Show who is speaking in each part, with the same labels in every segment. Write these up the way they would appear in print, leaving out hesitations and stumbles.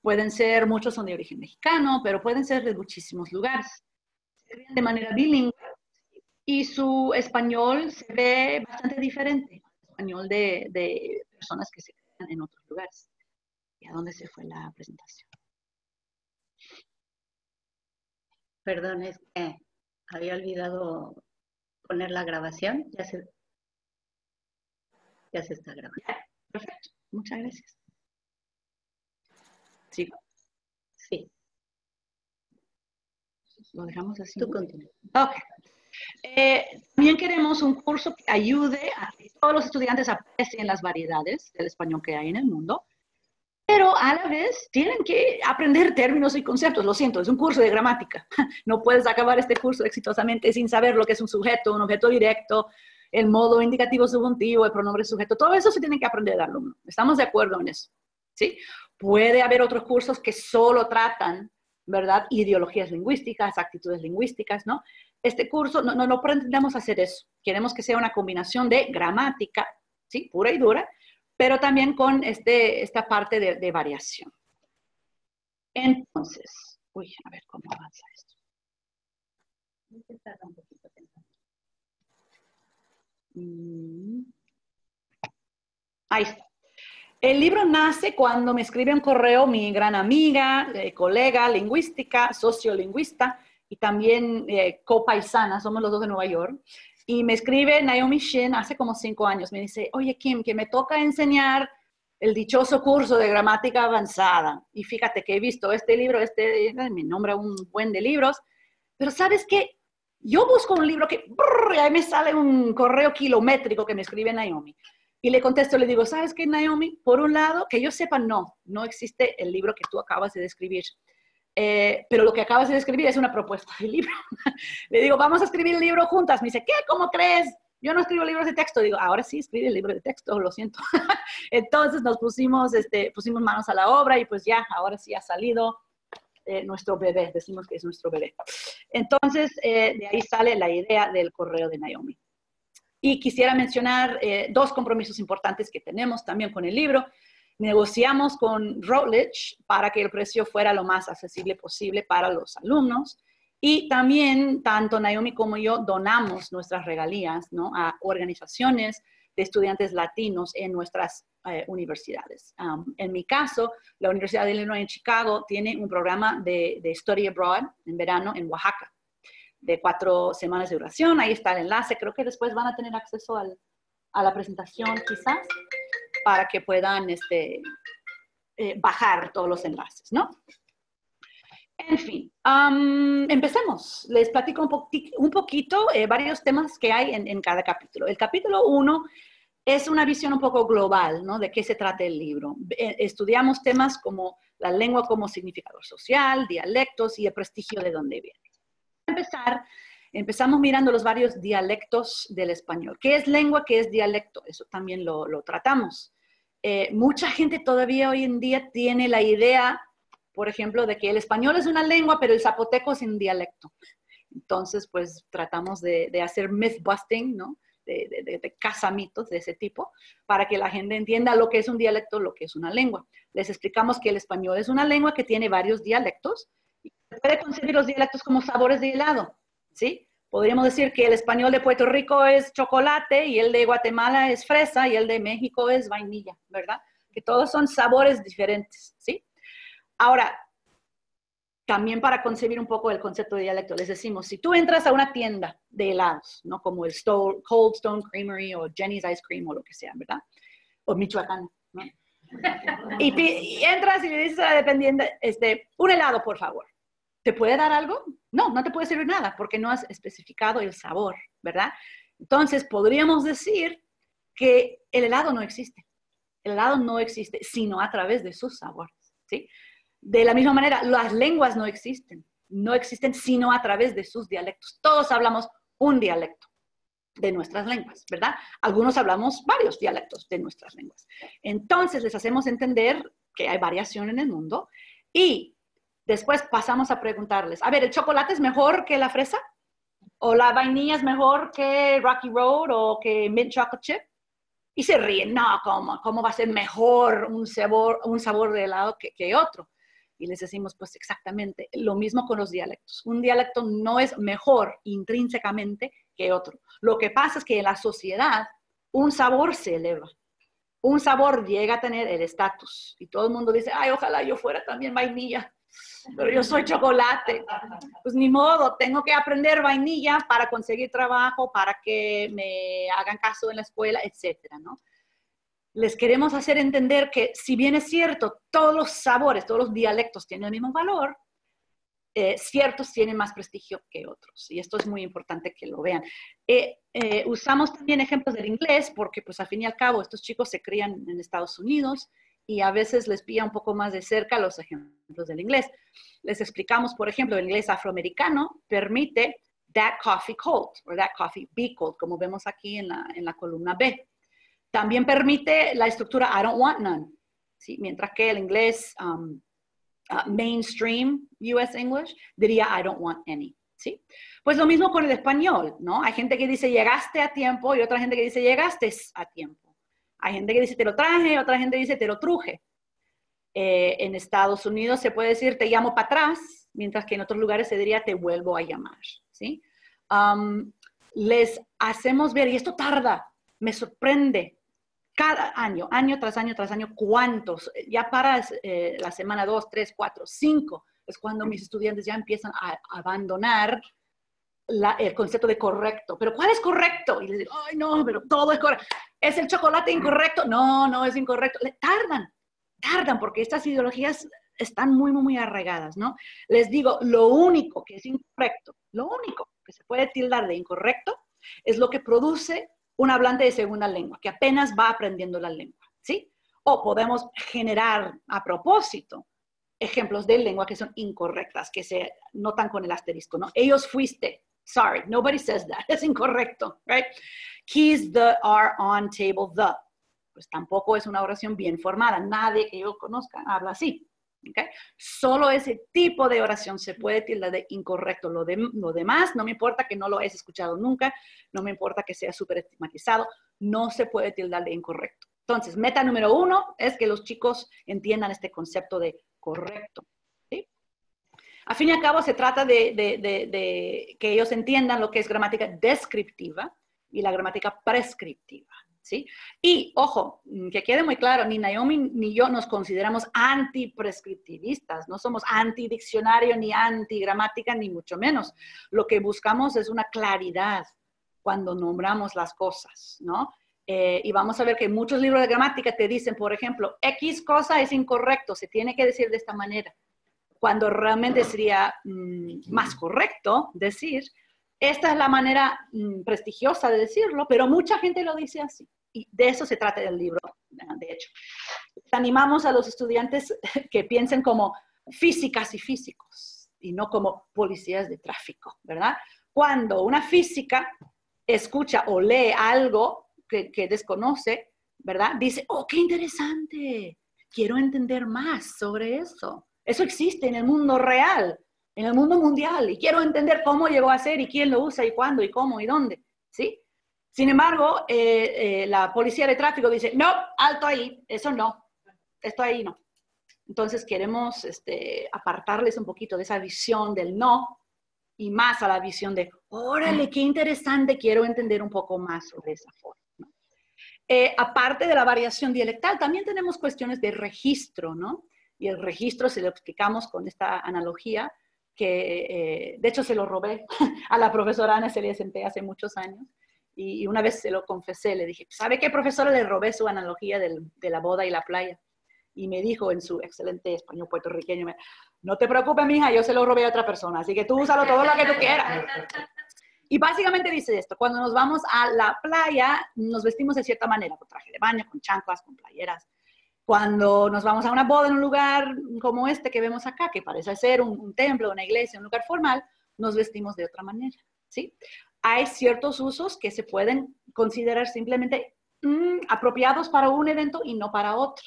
Speaker 1: Muchos son de origen mexicano, pero pueden ser de muchísimos lugares. Se escriben de manera bilingüe y su español se ve bastante diferente al español de personas que se crean en otros lugares. ¿Y a dónde se fue la presentación?
Speaker 2: Perdón, es que había olvidado poner la grabación. Ya se está grabando.
Speaker 1: Perfecto, muchas gracias. ¿Sigo?
Speaker 2: Sí.
Speaker 1: Lo dejamos así.
Speaker 2: Tú continúa.
Speaker 1: Ok. También queremos un curso que ayude a que todos los estudiantes aprecien las variedades del español que hay en el mundo, pero a la vez tienen que aprender términos y conceptos. Lo siento, es un curso de gramática. No puedes acabar este curso exitosamente sin saber lo que es un sujeto, un objeto directo, el modo indicativo subjuntivo, el pronombre sujeto. Todo eso se tiene que aprender al alumno. ¿Estamos de acuerdo en eso? ¿Sí? Puede haber otros cursos que solo tratan, ¿verdad? Ideologías lingüísticas, actitudes lingüísticas, ¿no? Este curso, no pretendemos hacer eso. Queremos que sea una combinación de gramática, ¿sí? Pura y dura, pero también con esta parte de variación. Entonces, a ver cómo avanza esto. Ahí está. El libro nace cuando me escribe un correo mi gran amiga, colega lingüística, sociolingüista y también copaisana, somos los dos de Nueva York. Y me escribe Naomi Shin hace como 5 años. Me dice, oye Kim, que me toca enseñar el dichoso curso de gramática avanzada. Y fíjate que he visto este libro, me nombra un buen de libros, pero ¿sabes qué? Yo busco un libro que, ahí me sale un correo kilométrico que me escribe Naomi. Y le contesto, le digo, ¿sabes qué, Naomi? Por un lado, que yo sepa, no existe el libro que tú acabas de describir. Pero lo que acabas de describir es una propuesta de libro. Le digo, vamos a escribir el libro juntas. Me dice, ¿qué? ¿Cómo crees? Yo no escribo libros de texto. Digo, ahora sí, escribe el libro de texto, lo siento. Entonces nos pusimos manos a la obra y pues ya, ahora sí ha salido nuestro bebé. Decimos que es nuestro bebé. Entonces, de ahí sale la idea del correo de Naomi. Y quisiera mencionar 2 compromisos importantes que tenemos también con el libro. Negociamos con Routledge para que el precio fuera lo más accesible posible para los alumnos. Y también, tanto Naomi como yo donamos nuestras regalías, ¿no?, a organizaciones de estudiantes latinos en nuestras universidades. En mi caso, la Universidad de Illinois en Chicago tiene un programa de Study Abroad en verano en Oaxaca, de 4 semanas de duración. Ahí está el enlace. Creo que después van a tener acceso a la presentación quizás para que puedan bajar todos los enlaces, ¿no? En fin, empecemos. Les platico un poquito varios temas que hay en cada capítulo. El capítulo 1 es una visión un poco global, ¿no?, de qué se trata el libro. Estudiamos temas como la lengua como significador social, dialectos y el prestigio de dónde viene. Empezamos mirando los varios dialectos del español. ¿Qué es lengua? ¿Qué es dialecto? Eso también lo tratamos. Mucha gente todavía hoy en día tiene la idea, por ejemplo, de que el español es una lengua, pero el zapoteco es un dialecto. Entonces, pues tratamos de hacer myth-busting, ¿no?, de cazamitos de ese tipo, para que la gente entienda lo que es un dialecto, lo que es una lengua. Les explicamos que el español es una lengua que tiene varios dialectos. Se puede concebir los dialectos como sabores de helado, ¿sí? Podríamos decir que el español de Puerto Rico es chocolate y el de Guatemala es fresa y el de México es vainilla, ¿verdad? Que todos son sabores diferentes, ¿sí? Ahora, también para concebir un poco el concepto de dialecto, les decimos, si tú entras a una tienda de helados, ¿no?, como el Cold Stone Creamery o Jenny's Ice Cream o lo que sea, ¿verdad? O Michoacán, ¿no? Y entras y le dices a la dependiente, un helado, por favor. ¿Te puede dar algo? No te puede servir nada porque no has especificado el sabor, ¿verdad? Entonces, podríamos decir que el helado no existe. El helado no existe sino a través de sus sabores, ¿sí? De la misma manera, las lenguas no existen sino a través de sus dialectos. Todos hablamos un dialecto de nuestras lenguas, ¿verdad? Algunos hablamos varios dialectos de nuestras lenguas. Entonces, les hacemos entender que hay variación en el mundo y después pasamos a preguntarles, a ver, ¿el chocolate es mejor que la fresa? ¿O la vainilla es mejor que Rocky Road o que Mint Chocolate Chip? Y se ríen, no, ¿cómo va a ser mejor un sabor de helado que otro? Y les decimos, pues exactamente, lo mismo con los dialectos. Un dialecto no es mejor intrínsecamente que otro. Lo que pasa es que en la sociedad un sabor se eleva. Un sabor llega a tener el estatus. Y todo el mundo dice, ay, ojalá yo fuera también vainilla, pero yo soy chocolate. Pues ni modo, tengo que aprender vainilla para conseguir trabajo, para que me hagan caso en la escuela, etcétera, ¿no? Les queremos hacer entender que si bien es cierto, todos los sabores, todos los dialectos tienen el mismo valor, ciertos tienen más prestigio que otros. Y esto es muy importante que lo vean. Usamos también ejemplos del inglés porque, pues, al fin y al cabo, estos chicos se crían en Estados Unidos y a veces les pilla un poco más de cerca los ejemplos del inglés. Les explicamos, por ejemplo, el inglés afroamericano permite that coffee cold, o that coffee be cold, como vemos aquí en la columna B. También permite la estructura I don't want none, ¿sí? Mientras que el inglés mainstream US English diría I don't want any, ¿sí? Pues lo mismo con el español, ¿no? Hay gente que dice llegaste a tiempo y otra gente que dice llegaste a tiempo. Hay gente que dice te lo traje, otra gente dice te lo truje. En Estados Unidos se puede decir te llamo para atrás, mientras que en otros lugares se diría te vuelvo a llamar, ¿sí? Les hacemos ver, y esto tarda, me sorprende, cada año, año tras año tras año, ¿cuántos? Ya para la semana 2, 3, 4, 5, es cuando mis estudiantes ya empiezan a abandonar el concepto de correcto. ¿Pero cuál es correcto? Y les digo, ay, no, pero todo es correcto. ¿Es el chocolate incorrecto? No, no es incorrecto. Tardan, porque estas ideologías están muy, muy, muy arraigadas, ¿no? Les digo, lo único que es incorrecto, lo único que se puede tildar de incorrecto es lo que produce un hablante de segunda lengua, que apenas va aprendiendo la lengua, ¿sí? O podemos generar a propósito ejemplos de lengua que son incorrectas, que se notan con el asterisco, ¿no? Ellos fuiste, sorry, nobody says that, es incorrecto, right? Keys the are on table the. Pues tampoco es una oración bien formada, nadie que yo conozca habla así, ¿ok? Solo ese tipo de oración se puede tildar de incorrecto. Lo demás, no me importa que no lo hayas escuchado nunca, no me importa que sea súper estigmatizado, no se puede tildar de incorrecto. Entonces, meta número 1 es que los chicos entiendan este concepto de correcto, ¿sí? A fin y al cabo, se trata de que ellos entiendan lo que es gramática descriptiva y la gramática prescriptiva, ¿sí? Y, ojo, que quede muy claro, ni Naomi ni yo nos consideramos antiprescriptivistas, no somos antidiccionario, ni antigramática, ni mucho menos. Lo que buscamos es una claridad cuando nombramos las cosas, ¿no? Y vamos a ver que muchos libros de gramática te dicen, por ejemplo, X cosa es incorrecto, se tiene que decir de esta manera, cuando realmente sería más correcto decir, esta es la manera prestigiosa de decirlo, pero mucha gente lo dice así. Y de eso se trata el libro, de hecho. Animamos a los estudiantes que piensen como físicas y físicos, y no como policías de tráfico, ¿verdad? Cuando una física escucha o lee algo que desconoce, ¿verdad? Dice, oh, qué interesante, quiero entender más sobre eso. Eso existe en el mundo real, en el mundo mundial, y quiero entender cómo llegó a ser y quién lo usa y cuándo y cómo y dónde, ¿sí? Sin embargo, la policía de tráfico dice, no, alto ahí, eso no, esto ahí no. Entonces queremos apartarles un poquito de esa visión del no y más a la visión de, órale, qué interesante, quiero entender un poco más sobre esa forma, ¿no? Aparte de la variación dialectal, también tenemos cuestiones de registro, ¿no? Y el registro se lo explicamos con esta analogía que, de hecho, se lo robé a la profesora Ana Celia Centé hace muchos años. Y una vez se lo confesé, le dije, ¿sabe qué, profesora? Le robé su analogía de la boda y la playa. Y me dijo en su excelente español puertorriqueño, no te preocupes, mija, yo se lo robé a otra persona, así que tú úsalo todo lo que tú quieras. Y básicamente dice esto, cuando nos vamos a la playa, nos vestimos de cierta manera, con traje de baño, con chanclas, con playeras. Cuando nos vamos a una boda en un lugar como este que vemos acá, que parece ser un templo, una iglesia, un lugar formal, nos vestimos de otra manera, ¿sí? Hay ciertos usos que se pueden considerar simplemente apropiados para un evento y no para otro.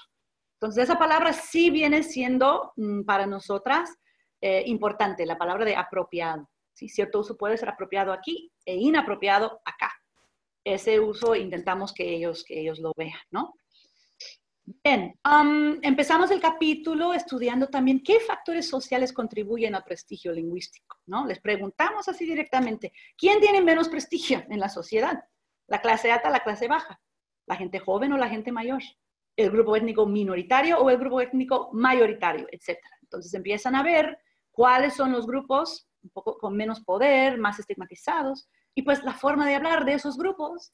Speaker 1: Entonces, esa palabra sí viene siendo para nosotras importante, la palabra de apropiado, ¿sí? Cierto uso puede ser apropiado aquí e inapropiado acá. Ese uso intentamos que ellos lo vean, ¿no? Bien, empezamos el capítulo estudiando también qué factores sociales contribuyen al prestigio lingüístico, ¿no? Les preguntamos así directamente, ¿quién tiene menos prestigio en la sociedad? ¿La clase alta o la clase baja? ¿La gente joven o la gente mayor? ¿El grupo étnico minoritario o el grupo étnico mayoritario? Etcétera. Entonces empiezan a ver cuáles son los grupos un poco con menos poder, más estigmatizados, y pues la forma de hablar de esos grupos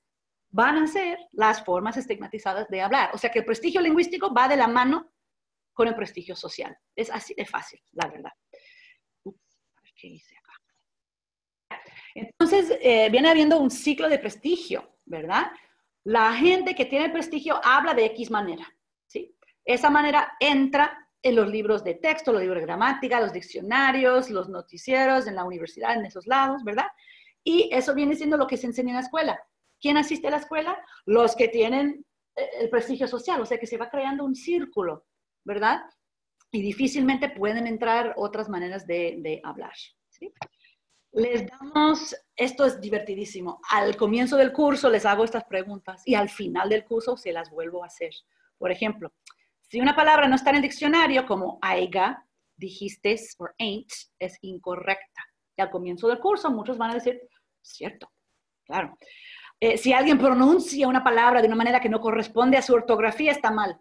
Speaker 1: van a ser las formas estigmatizadas de hablar. O sea que el prestigio lingüístico va de la mano con el prestigio social. Es así de fácil, la verdad. ¿Qué hice acá? Entonces, viene habiendo un ciclo de prestigio, ¿verdad? La gente que tiene prestigio habla de X manera, ¿sí? Esa manera entra en los libros de texto, los libros de gramática, los diccionarios, los noticieros, en la universidad, en esos lados, ¿verdad? Y eso viene siendo lo que se enseña en la escuela. ¿Quién asiste a la escuela? Los que tienen el prestigio social, o sea que se va creando un círculo, ¿verdad? Y difícilmente pueden entrar otras maneras de hablar, ¿sí? Les damos, esto es divertidísimo, al comienzo del curso les hago estas preguntas y al final del curso se las vuelvo a hacer. Por ejemplo, si una palabra no está en el diccionario, como aiga, dijiste o ain't, es incorrecta. Y al comienzo del curso muchos van a decir, cierto, claro. Si alguien pronuncia una palabra de una manera que no corresponde a su ortografía, está mal.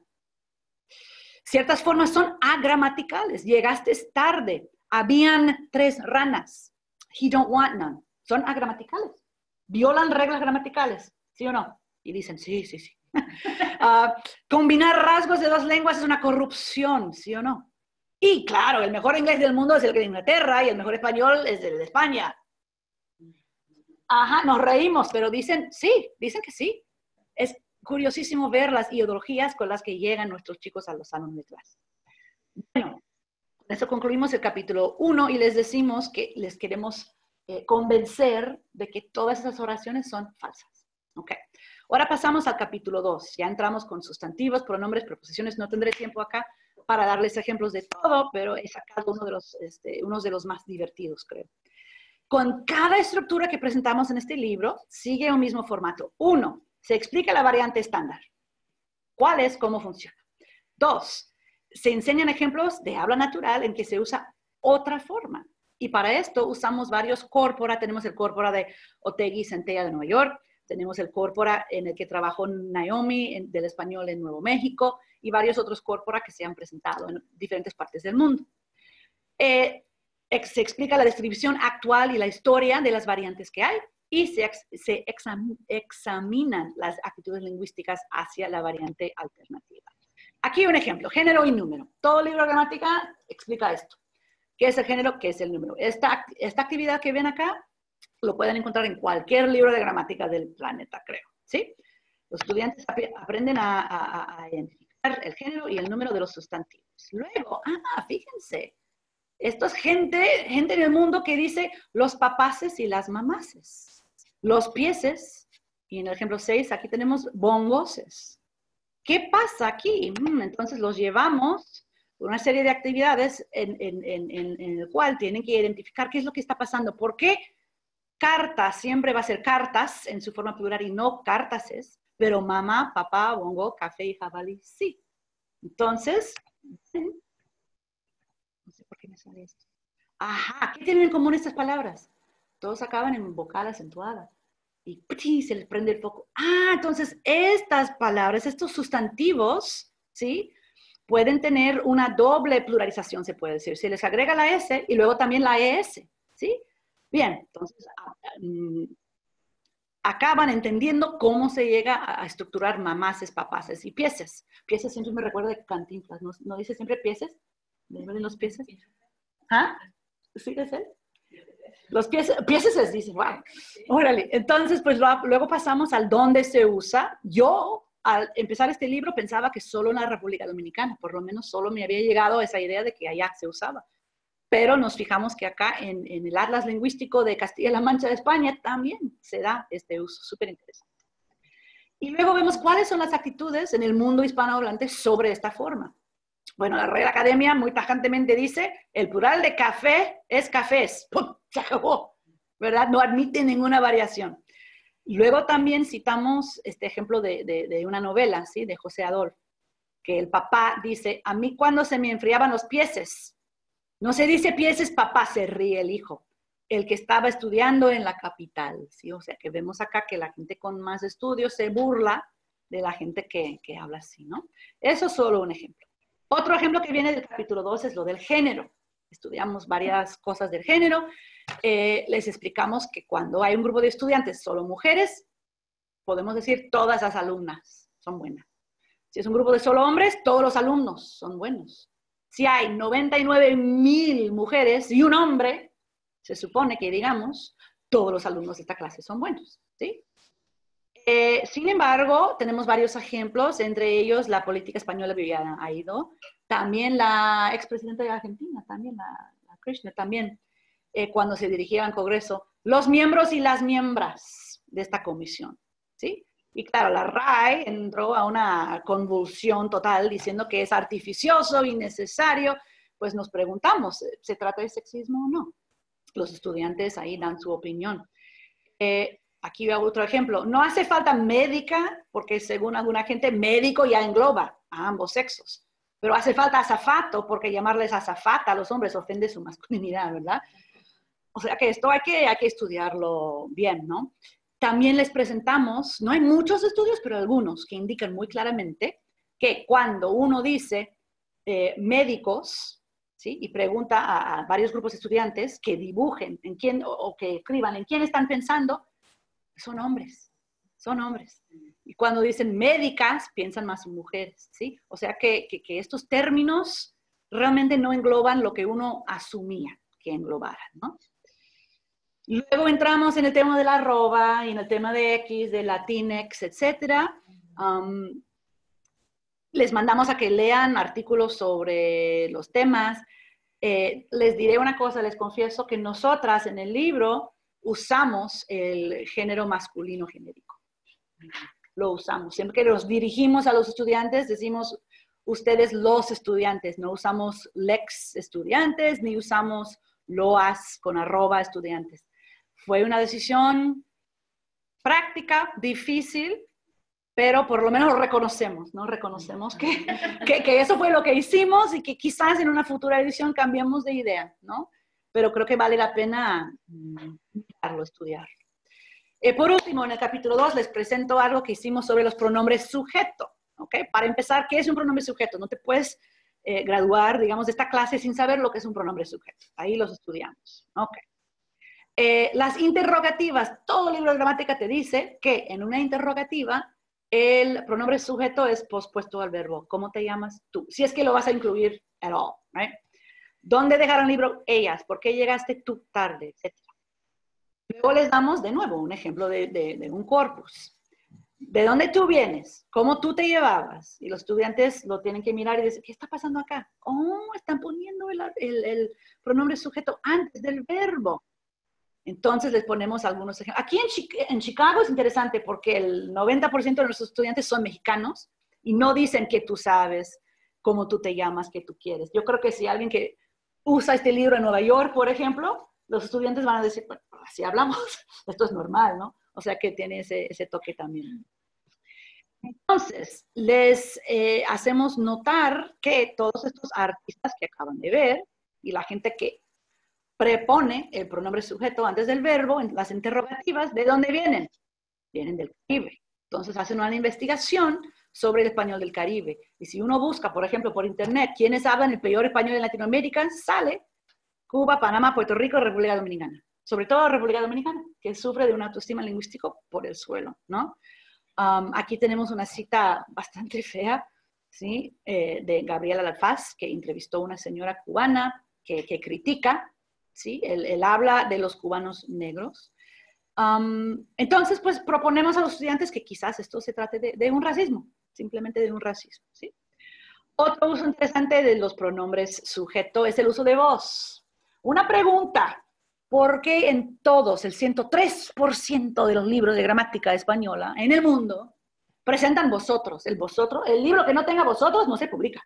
Speaker 1: Ciertas formas son agramaticales. Llegaste tarde. Habían 3 ranas. He don't want none. Son agramaticales. Violan reglas gramaticales. ¿Sí o no? Y dicen, sí, sí, sí. Combinar rasgos de 2 lenguas es una corrupción. ¿Sí o no? Y claro, el mejor inglés del mundo es el de Inglaterra y el mejor español es el de España. Ajá, nos reímos, pero dicen que sí. Es curiosísimo ver las ideologías con las que llegan nuestros chicos a los salones de clase. Bueno, con eso concluimos el capítulo 1 y les decimos que les queremos convencer de que todas esas oraciones son falsas. Ok. Ahora pasamos al capítulo 2. Ya entramos con sustantivos, pronombres, preposiciones. No tendré tiempo acá para darles ejemplos de todo, pero he sacado uno de los más divertidos, creo. Con cada estructura que presentamos en este libro, sigue un mismo formato. 1, se explica la variante estándar. ¿Cuál es? ¿Cómo funciona? 2, se enseñan ejemplos de habla natural en que se usa otra forma. Y para esto usamos varios corpora. Tenemos el corpora de Otegui Centella de Nueva York. Tenemos el corpora en el que trabajó Naomi del español en Nuevo México y varios otros corpora que se han presentado en diferentes partes del mundo. Se explica la descripción actual y la historia de las variantes que hay y se examinan las actitudes lingüísticas hacia la variante alternativa. Aquí un ejemplo, género y número. Todo libro de gramática explica esto. ¿Qué es el género? ¿Qué es el número? Esta actividad que ven acá lo pueden encontrar en cualquier libro de gramática del planeta, creo. ¿Sí? Los estudiantes aprenden a identificar el género y el número de los sustantivos. Luego, fíjense, esto es gente en el mundo que dice los papaces y las mamaces. Los pieses, y en el ejemplo 6 aquí tenemos bongoses. ¿Qué pasa aquí? Entonces los llevamos por una serie de actividades en el cual tienen que identificar qué es lo que está pasando. ¿Por qué carta siempre va a ser cartas en su forma plural y no cartases? Pero mamá, papá, bongo, café y jabalí, sí. Entonces, no sé por qué me sale esto. Ajá, ¿qué tienen en común estas palabras? Todos acaban en vocal acentuada. Y se les prende el foco. Entonces estas palabras, estos sustantivos, ¿sí? Pueden tener una doble pluralización, se puede decir. Se les agrega la S y luego también la ES, ¿sí? Bien, entonces acaban entendiendo cómo se llega a estructurar mamaces, papaces y pieses. Pieses siempre me recuerda de Cantinflas, ¿no dice siempre pieses? ¿Me ven los pieses? ¿Sí es él? Los pieses les dicen, wow, órale. Entonces, pues luego pasamos al dónde se usa. Yo, al empezar este libro, pensaba que solo en la República Dominicana, por lo menos solo me había llegado esa idea de que allá se usaba. Pero nos fijamos que acá en el Atlas Lingüístico de Castilla-La Mancha de España también se da este uso, súper interesante. Y luego vemos cuáles son las actitudes en el mundo hispanohablante sobre esta forma. Bueno, la Real Academia muy tajantemente dice, el plural de café es cafés. ¡Pum! Se acabó, ¿verdad? No admite ninguna variación. Luego también citamos este ejemplo de una novela, ¿sí? De José Adolfo, que el papá dice, a mí cuando se me enfriaban los pieses, no se dice pieses, papá, se ríe el hijo, el que estaba estudiando en la capital, ¿sí? O sea, que vemos acá que la gente con más estudios se burla de la gente que habla así, ¿no? Eso es solo un ejemplo. Otro ejemplo que viene del capítulo 2 es lo del género. Estudiamos varias cosas del género. Les explicamos que cuando hay un grupo de estudiantes solo mujeres, podemos decir todas las alumnas son buenas. Si es un grupo de solo hombres, todos los alumnos son buenos. Si hay 99,000 mujeres y un hombre, se supone que, digamos, todos los alumnos de esta clase son buenos, ¿sí? Sin embargo, tenemos varios ejemplos, entre ellos la política española Viviana Aido, también la expresidenta de Argentina, también la Kirchner, también, cuando se dirigía al Congreso, los miembros y las miembros de esta comisión, ¿sí? Y claro, la RAE entró a una convulsión total diciendo que es artificioso, innecesario. Pues nos preguntamos, ¿se trata de sexismo o no? Los estudiantes ahí dan su opinión. Aquí veo otro ejemplo. No hace falta médica, porque según alguna gente, médico ya engloba a ambos sexos. Pero hace falta azafato, porque llamarles azafata a los hombres ofende su masculinidad, ¿verdad? O sea que esto hay que estudiarlo bien, ¿no? También les presentamos, no hay muchos estudios, pero algunos que indican muy claramente que cuando uno dice médicos, ¿sí? Y pregunta a varios grupos de estudiantes que dibujen en quién, o que escriban en quién están pensando, son hombres, son hombres. Y cuando dicen médicas, piensan más en mujeres, ¿sí? O sea que estos términos realmente no engloban lo que uno asumía que englobaran, ¿no? Luego entramos en el tema de la arroba y en el tema de X, de Latinx, etc. Les mandamos a que lean artículos sobre los temas. Les diré una cosa, les confieso que nosotras en el libro usamos el género masculino genérico. Lo usamos. Siempre que los dirigimos a los estudiantes, decimos ustedes los estudiantes. No usamos lex estudiantes, ni usamos loas con arroba estudiantes. Fue una decisión práctica, difícil, pero por lo menos lo reconocemos, ¿no? Reconocemos que eso fue lo que hicimos y que quizás en una futura edición cambiemos de idea, ¿no? Pero creo que vale la pena estudiarlo. Por último, en el capítulo 2 les presento algo que hicimos sobre los pronombres sujeto, ¿ok? Para empezar, ¿qué es un pronombre sujeto? No te puedes graduar, digamos, de esta clase sin saber lo que es un pronombre sujeto. Ahí los estudiamos, ¿ok? Las interrogativas, todo libro de gramática te dice que en una interrogativa el pronombre sujeto es pospuesto al verbo. ¿Cómo te llamas tú? Si es que lo vas a incluir at all, right? ¿Dónde dejaron el libro? Ellas. ¿Por qué llegaste tú tarde? Etcétera. Luego les damos de nuevo un ejemplo de un corpus. ¿De dónde tú vienes? ¿Cómo tú te llevabas? Y los estudiantes lo tienen que mirar y decir, ¿qué está pasando acá? Oh, están poniendo el pronombre sujeto antes del verbo. Entonces les ponemos algunos ejemplos. Aquí en Chicago es interesante porque el 90% de nuestros estudiantes son mexicanos y no dicen que tú sabes, cómo tú te llamas, qué tú quieres. Yo creo que si alguien que usa este libro en Nueva York, por ejemplo, los estudiantes van a decir, bueno, así hablamos, esto es normal, ¿no? O sea que tiene ese toque también. Entonces, les hacemos notar que todos estos artistas que acaban de ver y la gente que prepone el pronombre sujeto antes del verbo en las interrogativas, ¿de dónde vienen? Vienen del Caribe. Entonces hacen una investigación sobre el español del Caribe. Y si uno busca, por ejemplo, por internet, quiénes hablan el peor español en Latinoamérica, sale Cuba, Panamá, Puerto Rico, República Dominicana. Sobre todo República Dominicana, que sufre de una autoestima lingüística por el suelo, ¿no? Aquí tenemos una cita bastante fea, ¿sí? De Gabriela Alfaz, que entrevistó a una señora cubana que critica, ¿sí? Él habla de los cubanos negros. Entonces, pues proponemos a los estudiantes que quizás esto se trate de un racismo, simplemente de un racismo, ¿sí? Otro uso interesante de los pronombres sujeto es el uso de vos. Una pregunta, ¿por qué en todos, el 103% de los libros de gramática española en el mundo presentan vosotros? El libro que no tenga vosotros no se publica.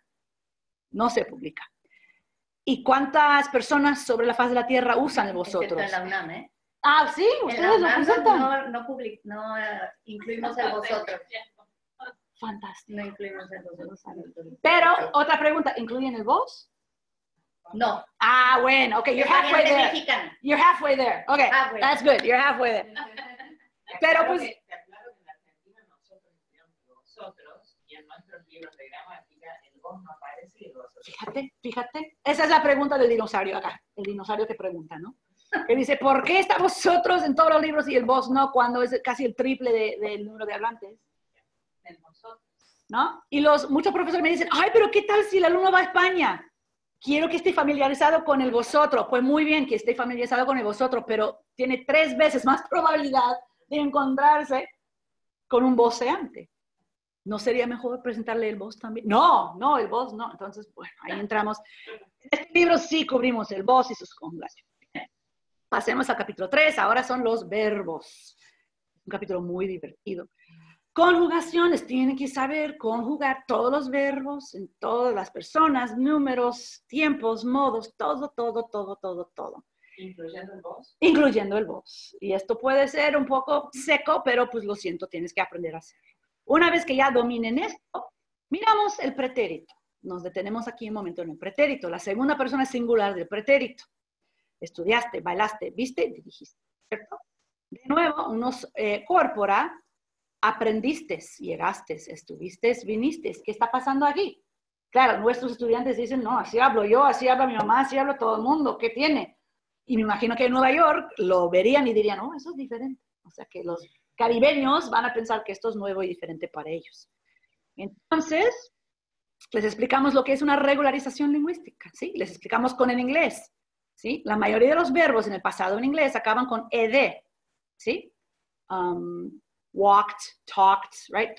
Speaker 1: No se publica. ¿Y cuántas personas sobre la faz de la Tierra usan el vosotros?
Speaker 2: Excepto en la UNAM, ¿eh?
Speaker 1: Ah, sí, ustedes lo presentan.
Speaker 2: No incluimos el vosotros.
Speaker 1: Fantástico.
Speaker 2: No incluimos el glosario.
Speaker 1: Pero, otra pregunta, ¿incluyen el vos?
Speaker 2: No.
Speaker 1: Ah, bueno, ok, you're halfway there.
Speaker 2: Mexicana.
Speaker 1: You're halfway there. Okay,
Speaker 2: Halfway.
Speaker 1: that's good, you're halfway there. Pero pues...
Speaker 3: Te aclaro que en Argentina nosotros estudiamos vosotros y en nuestros libros de gramática el vos no aparece y el vosotros.
Speaker 1: Fíjate. Esa es la pregunta del dinosaurio acá. El dinosaurio que pregunta, ¿no? Que dice, ¿por qué está vosotros en todos los libros y el vos no cuando es casi el triple del número de hablantes?
Speaker 3: El vosotros.
Speaker 1: ¿No? Y muchos profesores me dicen, ay, pero ¿qué tal si el alumno va a España? Quiero que esté familiarizado con el vosotros. Pues muy bien que esté familiarizado con el vosotros, pero tiene 3 veces más probabilidad de encontrarse con un voceante. ¿No sería mejor presentarle el vos también? No, el vos no. Entonces, bueno, ahí entramos. En este libro sí cubrimos el vos y sus conjugaciones. Pasemos al capítulo 3. Ahora son los verbos. Un capítulo muy divertido. Conjugaciones. Tienen que saber conjugar todos los verbos en todas las personas, números, tiempos, modos, todo.
Speaker 3: ¿Incluyendo el vos?
Speaker 1: Incluyendo el vos. Y esto puede ser un poco seco, pero pues lo siento, tienes que aprender a hacerlo. Una vez que ya dominen esto, miramos el pretérito. Nos detenemos aquí un momento en el pretérito. La segunda persona singular del pretérito. Estudiaste, bailaste, viste, dirigiste, ¿cierto? De nuevo, unos corpora, aprendiste, llegaste, estuviste, viniste. ¿Qué está pasando aquí? Claro, nuestros estudiantes dicen, no, así hablo yo, así habla mi mamá, así habla todo el mundo. ¿Qué tiene? Y me imagino que en Nueva York lo verían y dirían, no, eso es diferente. O sea que los caribeños van a pensar que esto es nuevo y diferente para ellos. Entonces, les explicamos lo que es una regularización lingüística, ¿sí? Les explicamos con el inglés, ¿sí? La mayoría de los verbos en el pasado en inglés acaban con ed, ¿sí? Walked, talked, right?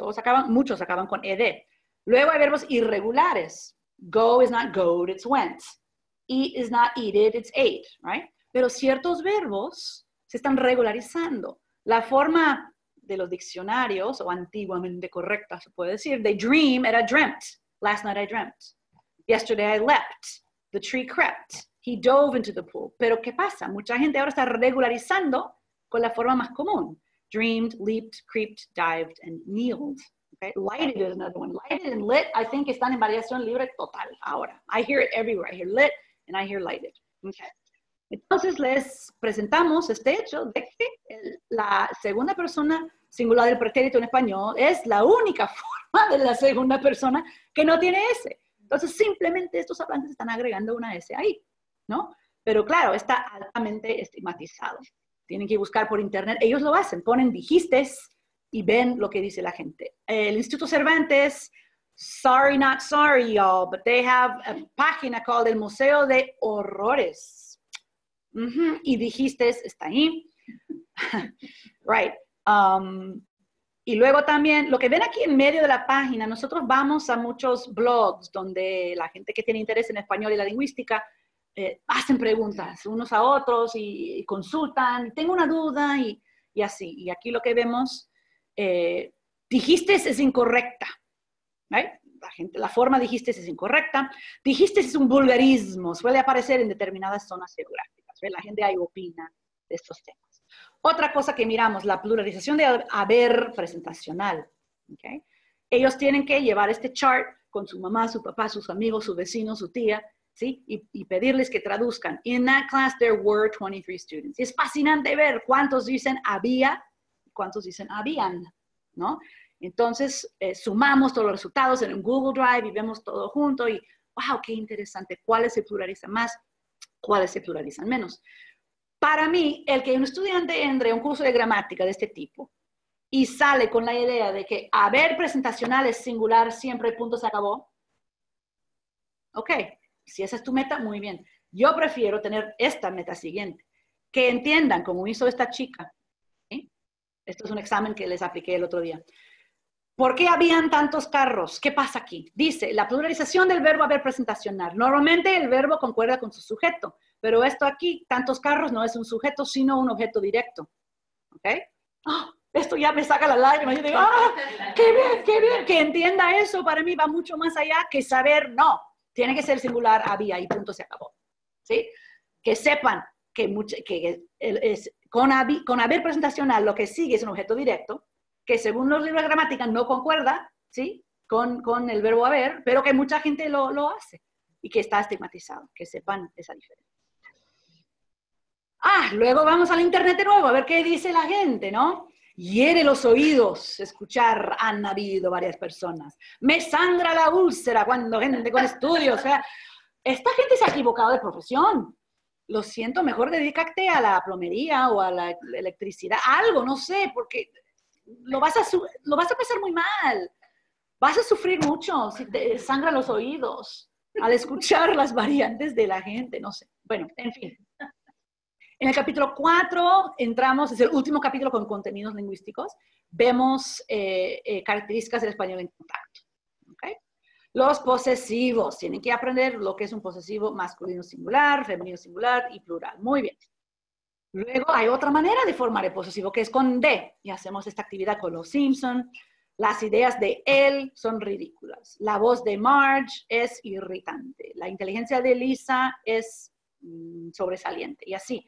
Speaker 1: Muchos acaban con ed. Luego hay verbos irregulares. Go is not goed, it's went. Eat is not eated, it's ate, right? Pero ciertos verbos se están regularizando. La forma de los diccionarios, o antiguamente correcta se puede decir, they dream era dreamt. Last night I dreamt. Yesterday I leapt. The tree crept. He dove into the pool. Pero ¿qué pasa? Mucha gente ahora está regularizando con la forma más común. Dreamed, leaped, creeped, dived, and kneeled. Okay? Lighted is another one. Lighted and lit, I think, están en variación libre total ahora. I hear it everywhere. I hear lit and I hear lighted. Okay. Entonces les presentamos este hecho de que la segunda persona singular del pretérito en español es la única forma de la segunda persona que no tiene S. Entonces simplemente estos hablantes están agregando una S ahí, ¿no? Pero claro, está altamente estigmatizado. Tienen que buscar por internet. Ellos lo hacen, ponen dijistes y ven lo que dice la gente. El Instituto Cervantes, sorry not sorry y'all, but they have a página called el Museo de Horrores. Y dijiste, está ahí. Right. Y luego también, lo que ven aquí en medio de la página, nosotros vamos a muchos blogs donde la gente que tiene interés en español y la lingüística hacen preguntas unos a otros y consultan, tengo una duda y así. Y aquí lo que vemos, dijiste es incorrecta. Right? La forma dijiste es incorrecta. Dijiste es un vulgarismo, suele aparecer en determinadas zonas geográficas. La gente ahí opina de estos temas. Otra cosa que miramos, la pluralización de haber presentacional. ¿Okay? Ellos tienen que llevar este chart con su mamá, su papá, sus amigos, su vecino, su tía, ¿sí? Y pedirles que traduzcan. In that class there were 23 students. Y es fascinante ver cuántos dicen había y cuántos dicen habían, ¿no? Entonces, sumamos todos los resultados en un Google Drive y vemos todo junto y, wow, qué interesante. ¿Cuáles se pluralizan más? ¿Cuáles se pluralizan menos? Para mí, el que un estudiante entre a un curso de gramática de este tipo y sale con la idea de que haber presentacional es singular, siempre punto se acabó. Ok, si esa es tu meta, muy bien. Yo prefiero tener esta meta siguiente. Que entiendan, como hizo esta chica. ¿Sí? Esto es un examen que les apliqué el otro día. ¿Por qué habían tantos carros? ¿Qué pasa aquí? Dice, la pluralización del verbo haber presentacional. Normalmente el verbo concuerda con su sujeto, pero esto aquí, tantos carros, no es un sujeto, sino un objeto directo. ¿Ok? Oh, esto ya me saca la lágrima. Yo digo, qué bien, que entienda eso. Para mí va mucho más allá que saber, no, tiene que ser singular, había, y punto, se acabó. ¿Sí? Que sepan con haber presentacional lo que sigue es un objeto directo, que según los libros de gramática no concuerda, ¿sí? Con el verbo haber, pero que mucha gente lo hace y que está estigmatizado, que sepan esa diferencia. Luego vamos al internet de nuevo, a ver qué dice la gente, ¿no? Hiere los oídos escuchar, han habido varias personas. Me sangra la úlcera cuando gente con estudios, o sea, esta gente se ha equivocado de profesión. Lo siento, mejor dedícate a la plomería o a la electricidad, algo, no sé, porque lo vas a pasar muy mal. Vas a sufrir mucho si te sangran los oídos al escuchar las variantes de la gente, no sé. Bueno, en fin. En el capítulo 4 entramos, es el último capítulo con contenidos lingüísticos, vemos características del español en contacto. ¿Okay? Los posesivos, tienen que aprender lo que es un posesivo masculino singular, femenino singular y plural. Muy bien. Luego hay otra manera de formar el posesivo que es con de, y hacemos esta actividad con los Simpson. Las ideas de él son ridículas. La voz de Marge es irritante. La inteligencia de Lisa es sobresaliente. Y así.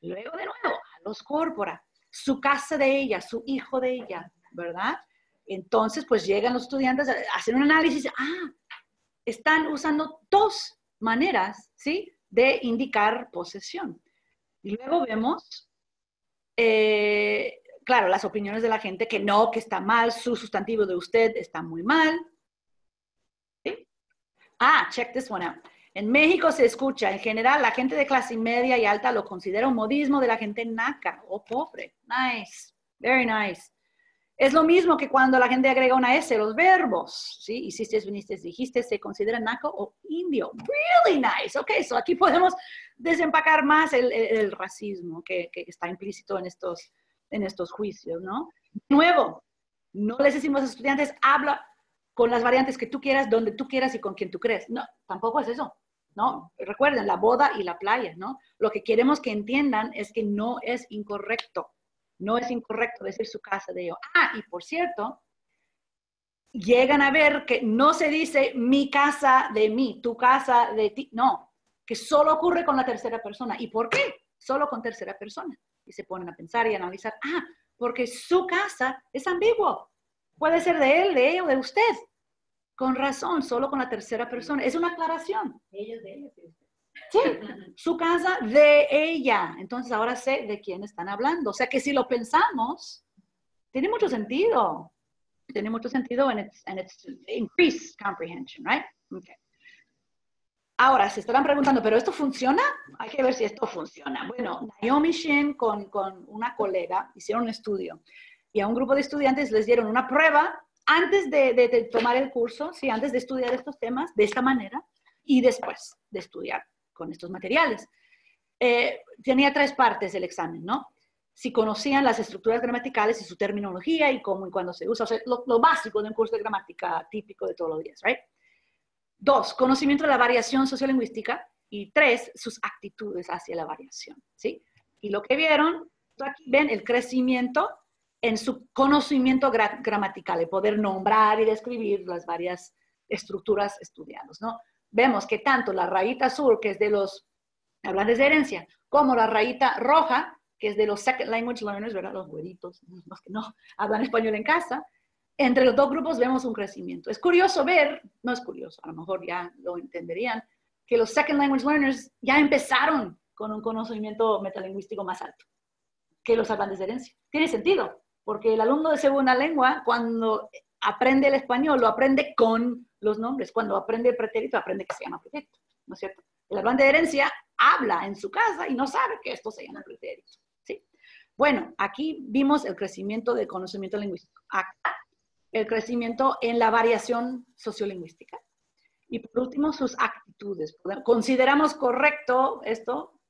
Speaker 1: Luego de nuevo, a los corpora. Su casa de ella, su hijo de ella, ¿verdad? Entonces, pues llegan los estudiantes a hacer un análisis. Están usando dos maneras, ¿sí? De indicar posesión. Y luego vemos, claro, las opiniones de la gente que no, que está mal, su sustantivo de usted está muy mal. ¿Sí? Check this one out. En México se escucha, en general, la gente de clase media y alta lo considera un modismo de la gente naca o pobre. Nice, very nice. Es lo mismo que cuando la gente agrega una S a los verbos, ¿sí? Hiciste, viniste, dijiste, se considera naco o indio. Really nice. Ok, so aquí podemos desempacar más el racismo que está implícito en estos juicios, ¿no? De nuevo, no les decimos a los estudiantes, habla con las variantes que tú quieras, donde tú quieras y con quien tú crees. No, tampoco es eso, ¿no? Recuerden, la boda y la playa, ¿no? Lo que queremos que entiendan es que no es incorrecto. No es incorrecto decir su casa de ellos. Y por cierto, llegan a ver que no se dice mi casa de mí, tu casa de ti. No, que solo ocurre con la tercera persona. ¿Y por qué? Solo con tercera persona. Y se ponen a pensar y a analizar. Porque su casa es ambiguo. Puede ser de él, de ella o de usted. Con razón, solo con la tercera persona. Es una aclaración.
Speaker 2: Ellos de ellos.
Speaker 1: Sí, su casa de ella. Entonces ahora sé de quién están hablando. O sea que si lo pensamos, tiene mucho sentido. Tiene mucho sentido and it's increased comprehension, right? Okay. Ahora, se estarán preguntando, ¿pero esto funciona? Hay que ver si esto funciona. Bueno, Naomi Shin con una colega hicieron un estudio y a un grupo de estudiantes les dieron una prueba antes de tomar el curso, sí, antes de estudiar estos temas de esta manera y después de estudiar con estos materiales. Tenía 3 partes el examen, ¿no? Si conocían las estructuras gramaticales y su terminología y cómo y cuándo se usa, o sea, lo básico de un curso de gramática típico de todos los días, ¿right? 2, conocimiento de la variación sociolingüística y 3, sus actitudes hacia la variación, ¿sí? Y lo que vieron, aquí ven el crecimiento en su conocimiento gramatical, el poder nombrar y describir las varias estructuras estudiadas, ¿no? Vemos que tanto la rayita azul, que es de los hablantes de herencia, como la rayita roja, que es de los second language learners, ¿verdad? Los güeritos, los que no hablan español en casa, entre los dos grupos vemos un crecimiento. Es curioso ver, no es curioso, a lo mejor ya lo entenderían, que los second language learners ya empezaron con un conocimiento metalingüístico más alto que los hablantes de herencia. Tiene sentido, porque el alumno de segunda lengua, cuando aprende el español, lo aprende con los nombres. Cuando aprende el pretérito, aprende que se llama pretérito, ¿no es cierto? El hablante de herencia habla en su casa y no sabe que esto se llama pretérito, ¿sí? Bueno, aquí vimos el crecimiento del conocimiento lingüístico. Acá, el crecimiento en la variación sociolingüística. Y por último, sus actitudes. Consideramos correcto esto,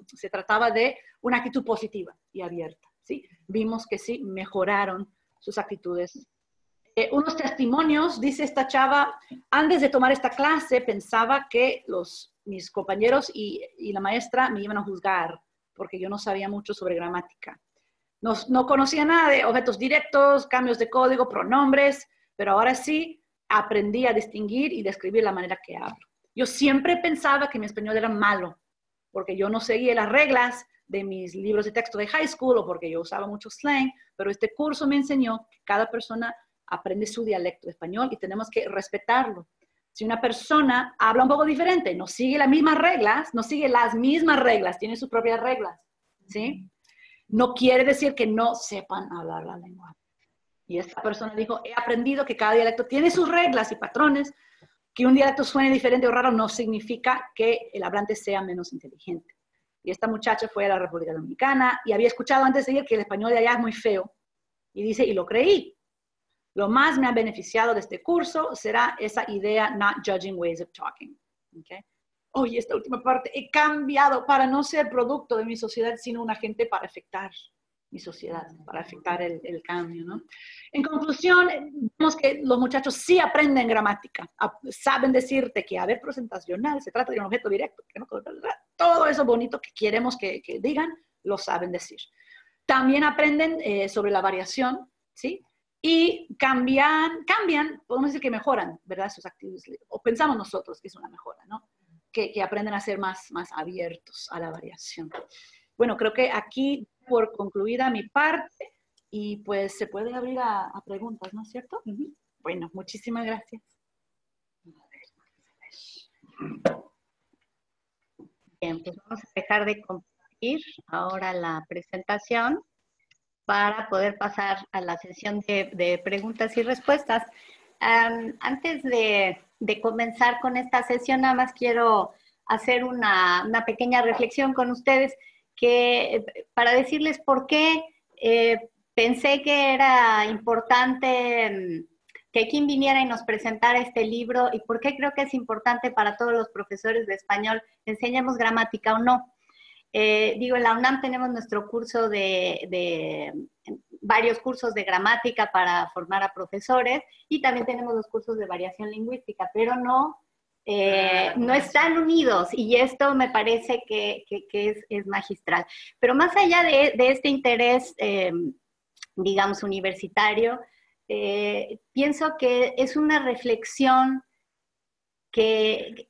Speaker 1: se trataba de una actitud positiva y abierta, ¿sí? Vimos que sí, mejoraron sus actitudes. Unos testimonios, dice esta chava, antes de tomar esta clase pensaba que mis compañeros y la maestra me iban a juzgar porque yo no sabía mucho sobre gramática. No conocía nada de objetos directos, cambios de código, pronombres, pero ahora sí aprendí a distinguir y describir la manera que hablo. Yo siempre pensaba que mi español era malo, porque yo no seguía las reglas de mis libros de texto de high school o porque yo usaba mucho slang, pero este curso me enseñó que cada persona aprende su dialecto español y tenemos que respetarlo. Si una persona habla un poco diferente, no sigue las mismas reglas, tiene sus propias reglas, ¿sí? No quiere decir que no sepan hablar la lengua. Y esta persona dijo, he aprendido que cada dialecto tiene sus reglas y patrones, que un dialecto suene diferente o raro no significa que el hablante sea menos inteligente. Y esta muchacha fue a la República Dominicana y había escuchado antes de ir que el español de allá es muy feo. Y dice, y lo creí. Lo más me ha beneficiado de este curso será esa idea, not judging ways of talking. ¿Okay? Oye, esta última parte, he cambiado para no ser producto de mi sociedad, sino un agente para afectar mi sociedad, para afectar el cambio, ¿no? En conclusión, vemos que los muchachos sí aprenden gramática, saben decirte que haber presentacional se trata de un objeto directo, que no, todo eso bonito que queremos que digan, lo saben decir. También aprenden sobre la variación, ¿sí? Y cambian, podemos decir que mejoran, ¿verdad? Sus actitudes, o pensamos nosotros que es una mejora, ¿no? Que aprenden a ser más abiertos a la variación. Bueno, creo que aquí, por concluida mi parte, y pues se puede abrir a preguntas, ¿no es cierto? Bueno, muchísimas gracias.
Speaker 2: Bien, pues vamos a dejar de compartir ahora la presentación para poder pasar a la sesión de preguntas y respuestas. Antes de comenzar con esta sesión, nada más quiero hacer una pequeña reflexión con ustedes para decirles por qué pensé que era importante que Kim viniera y nos presentara este libro y por qué creo que es importante para todos los profesores de español, enseñemos gramática o no. En la UNAM tenemos nuestro curso varios cursos de gramática para formar a profesores y también tenemos los cursos de variación lingüística, pero no están unidos y esto me parece que es magistral. Pero más allá de este interés, digamos, universitario, pienso que es una reflexión que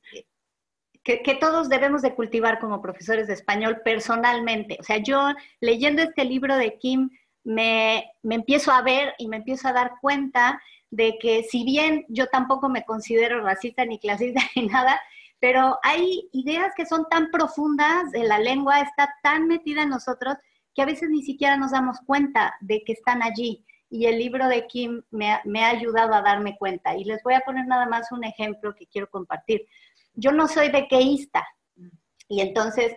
Speaker 2: todos debemos de cultivar como profesores de español personalmente. O sea, yo leyendo este libro de Kim me empiezo a ver y me empiezo a dar cuenta de que si bien yo tampoco me considero racista ni clasista ni nada, pero hay ideas que son tan profundas, la lengua está tan metida en nosotros que a veces ni siquiera nos damos cuenta de que están allí. Y el libro de Kim me ha ayudado a darme cuenta. Y les voy a poner nada más un ejemplo que quiero compartir. Yo no soy bequeísta y entonces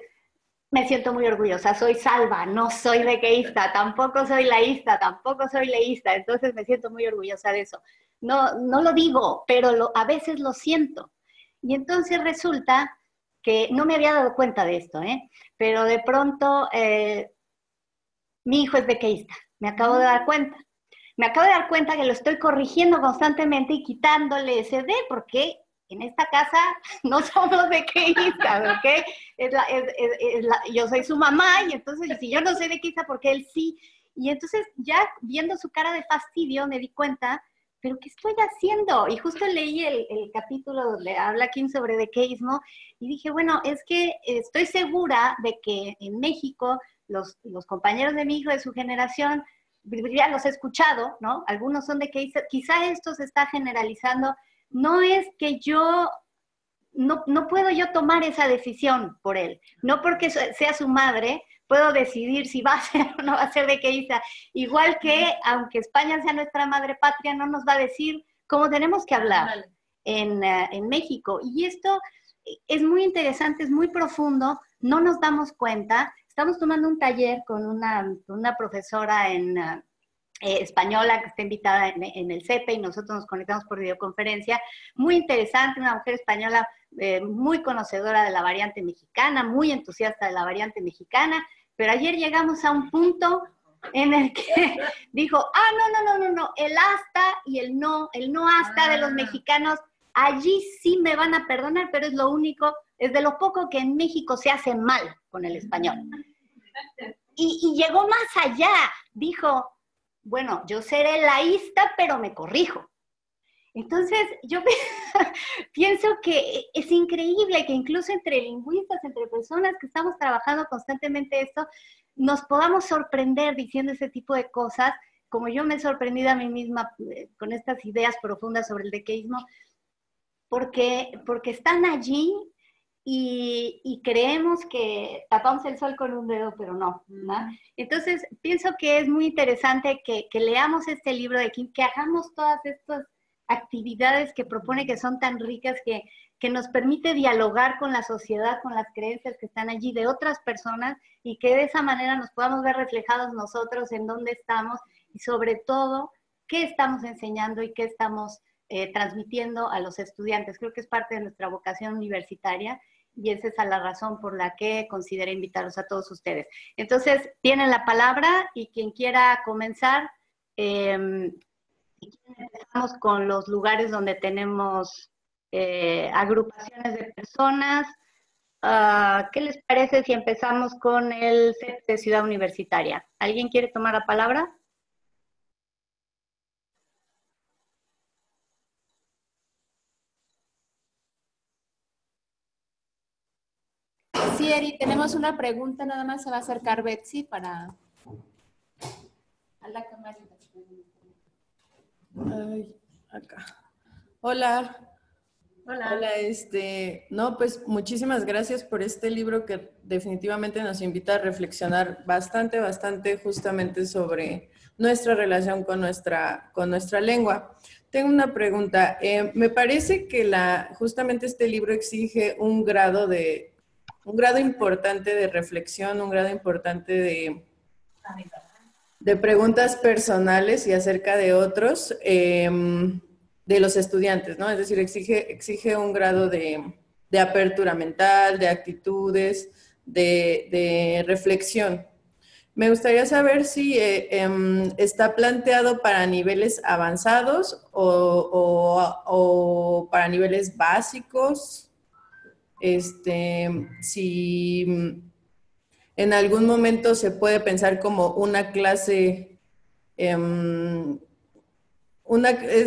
Speaker 2: me siento muy orgullosa. Soy salva, no soy bequeísta, tampoco soy laísta, tampoco soy leísta. Entonces me siento muy orgullosa de eso. No lo digo, pero a veces lo siento. Y entonces resulta que no me había dado cuenta de esto, pero de pronto mi hijo es bequeísta. Me acabo de dar cuenta. Me acabo de dar cuenta que lo estoy corrigiendo constantemente y quitándole ese D, porque en esta casa no somos bequeístas, ¿ok? Yo soy su mamá y entonces si yo no soy bequeísta, porque él sí. Y entonces ya viendo su cara de fastidio me di cuenta, ¿pero qué estoy haciendo? Y justo leí el capítulo donde habla Kim sobre bequeísmo y dije, bueno, es que estoy segura de que en México los compañeros de mi hijo de su generación, ya los he escuchado, ¿no? Algunos son bequeístas, quizá esto se está generalizando. No es que no puedo yo tomar esa decisión por él. No porque sea su madre, puedo decidir si va a ser o no va a ser bequeísta. Igual que, aunque España sea nuestra madre patria, no nos va a decir cómo tenemos que hablar en México. Y esto es muy interesante, es muy profundo, no nos damos cuenta. Estamos tomando un taller con una profesora española que está invitada en el CEPE y nosotros nos conectamos por videoconferencia. Muy interesante, una mujer española muy conocedora de la variante mexicana, muy entusiasta de la variante mexicana, pero ayer llegamos a un punto en el que dijo, no, el hasta y el no hasta de los mexicanos, allí sí me van a perdonar, pero es lo único, es de lo poco que en México se hace mal con el español. Y llegó más allá, dijo, bueno, yo seré laísta, pero me corrijo. Entonces, yo pienso que es increíble que incluso entre lingüistas, entre personas que estamos trabajando constantemente esto, nos podamos sorprender diciendo ese tipo de cosas como yo me he sorprendido a mí misma con estas ideas profundas sobre el dequeísmo, porque están allí y creemos que tapamos el sol con un dedo, pero no, ¿no? Entonces, pienso que es muy interesante que leamos este libro de King, que hagamos todas estas actividades que propone, que son tan ricas, que nos permite dialogar con la sociedad, con las creencias que están allí de otras personas, y que de esa manera nos podamos ver reflejados nosotros en dónde estamos y sobre todo qué estamos enseñando y qué estamos transmitiendo a los estudiantes. Creo que es parte de nuestra vocación universitaria y esa es la razón por la que consideré invitarlos a todos ustedes. Entonces, tienen la palabra y quien quiera comenzar, empezamos con los lugares donde tenemos agrupaciones de personas. ¿Qué les parece si empezamos con el CEP de Ciudad Universitaria? ¿Alguien quiere tomar la palabra?
Speaker 4: Sí, Eri, tenemos una pregunta, nada más se va a acercar Betsy para a la camarita.
Speaker 5: Ay, acá. Hola.
Speaker 2: Hola.
Speaker 5: Hola, no, pues muchísimas gracias por este libro que definitivamente nos invita a reflexionar bastante justamente sobre nuestra relación con nuestra lengua. Tengo una pregunta. Me parece que justamente este libro exige un grado importante de reflexión, un grado importante de preguntas personales y acerca de otros, de los estudiantes, ¿no? Es decir, exige un grado de apertura mental, de actitudes, de reflexión. Me gustaría saber si está planteado para niveles avanzados o para niveles básicos. Si en algún momento se puede pensar como una clase, es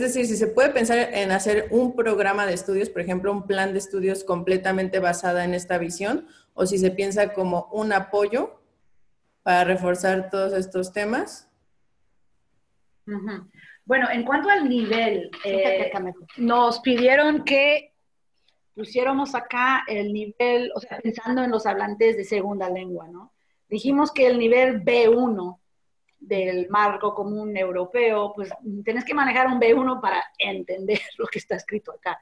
Speaker 5: decir, si se puede pensar en hacer un programa de estudios, por ejemplo, un plan de estudios completamente basada en esta visión, o si se piensa como un apoyo para reforzar todos estos temas.
Speaker 1: Bueno, en cuanto al nivel, nos pidieron que pusiéramos acá el nivel, o sea, pensando en los hablantes de segunda lengua, ¿no? Dijimos que el nivel B1 del marco común europeo, pues tienes que manejar un B1 para entender lo que está escrito acá.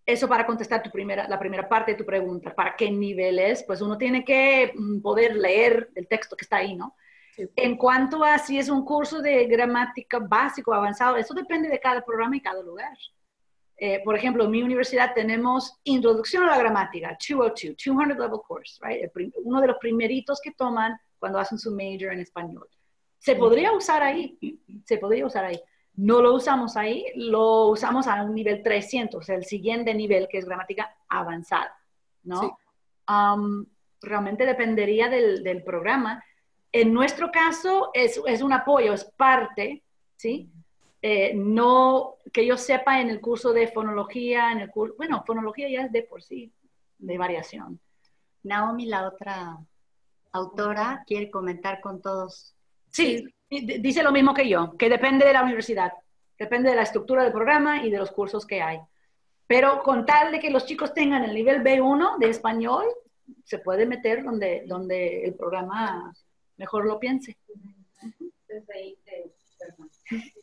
Speaker 1: Eso para contestar la primera parte de tu pregunta, ¿para qué nivel es? Pues uno tiene que poder leer el texto que está ahí, ¿no? Sí. En cuanto a si es un curso de gramática básico o avanzado, eso depende de cada programa y cada lugar. Por ejemplo, en mi universidad tenemos Introducción a la Gramática, 202, 200 level course, right? Uno de los primeritos que toman cuando hacen su major en español. Se podría usar ahí, No lo usamos ahí, lo usamos a un nivel 300, el siguiente nivel que es gramática avanzada, ¿no? Sí. Realmente dependería del programa. En nuestro caso es un apoyo, es parte, ¿sí? No que yo sepa en el curso de fonología, bueno, fonología ya es de por sí, de variación.
Speaker 2: Naomi, la otra autora, quiere comentar con todos.
Speaker 1: Sí, dice lo mismo que yo, que depende de la universidad, depende de la estructura del programa y de los cursos que hay. Pero con tal de que los chicos tengan el nivel B1 de español, se puede meter donde el programa mejor lo piense.
Speaker 6: Desde ahí, perdón.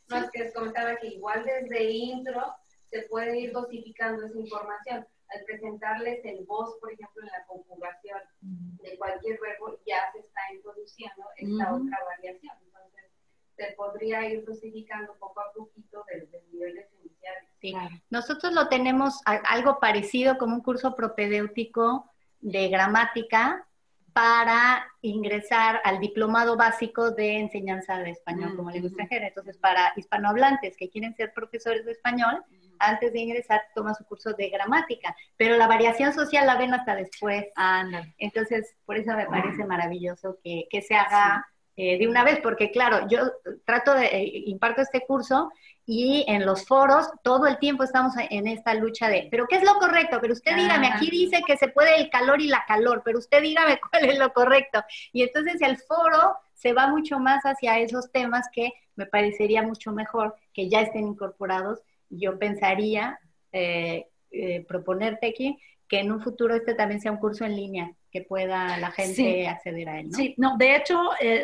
Speaker 6: No, es que les comentaba que igual desde intro se puede ir dosificando esa información. Al presentarles el voz, por ejemplo, en la conjugación de cualquier verbo, ya se está introduciendo esta otra variación. Entonces, se podría ir dosificando poco a poquito desde niveles iniciales.
Speaker 2: Sí. Nosotros lo tenemos algo parecido como un curso propedéutico de gramática para ingresar al diplomado básico de enseñanza de español como lengua extranjera. Entonces, para hispanohablantes que quieren ser profesores de español, antes de ingresar toman su curso de gramática, pero la variación social la ven hasta después. Entonces, por eso me parece maravilloso que se haga de una vez, porque claro, yo imparto este curso y en los foros todo el tiempo estamos en esta lucha de, ¿pero qué es lo correcto? Pero usted dígame, aquí dice que se puede el calor y la calor, pero usted dígame cuál es lo correcto. Y entonces el foro se va mucho más hacia esos temas que me parecería mucho mejor que ya estén incorporados. Yo pensaría proponerte aquí que en un futuro este también sea un curso en línea, que pueda la gente acceder a él, ¿no?
Speaker 1: Sí, no, de hecho,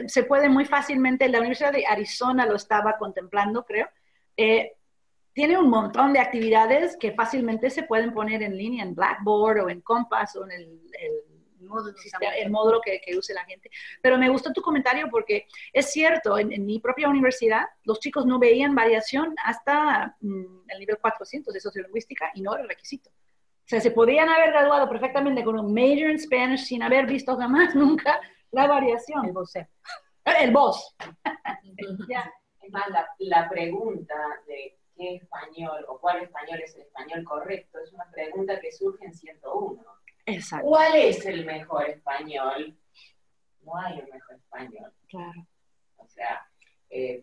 Speaker 1: se puede muy fácilmente, la Universidad de Arizona lo estaba contemplando, creo. Tiene un montón de actividades que fácilmente se pueden poner en línea, en Blackboard o en Compass o en el módulo que use la gente. Pero me gustó tu comentario porque es cierto, en mi propia universidad los chicos no veían variación hasta el nivel 400 de sociolingüística y no era requisito. O sea, se podían haber graduado perfectamente con un major en Spanish sin haber visto jamás nunca la variación.
Speaker 2: El voceo.
Speaker 1: El voz.
Speaker 3: Ya. Es más, la pregunta de qué español o cuál español es el español correcto es una pregunta que surge en 101.
Speaker 1: Exacto.
Speaker 3: ¿Cuál es el mejor español? No hay un mejor español.
Speaker 1: Claro.
Speaker 3: O sea,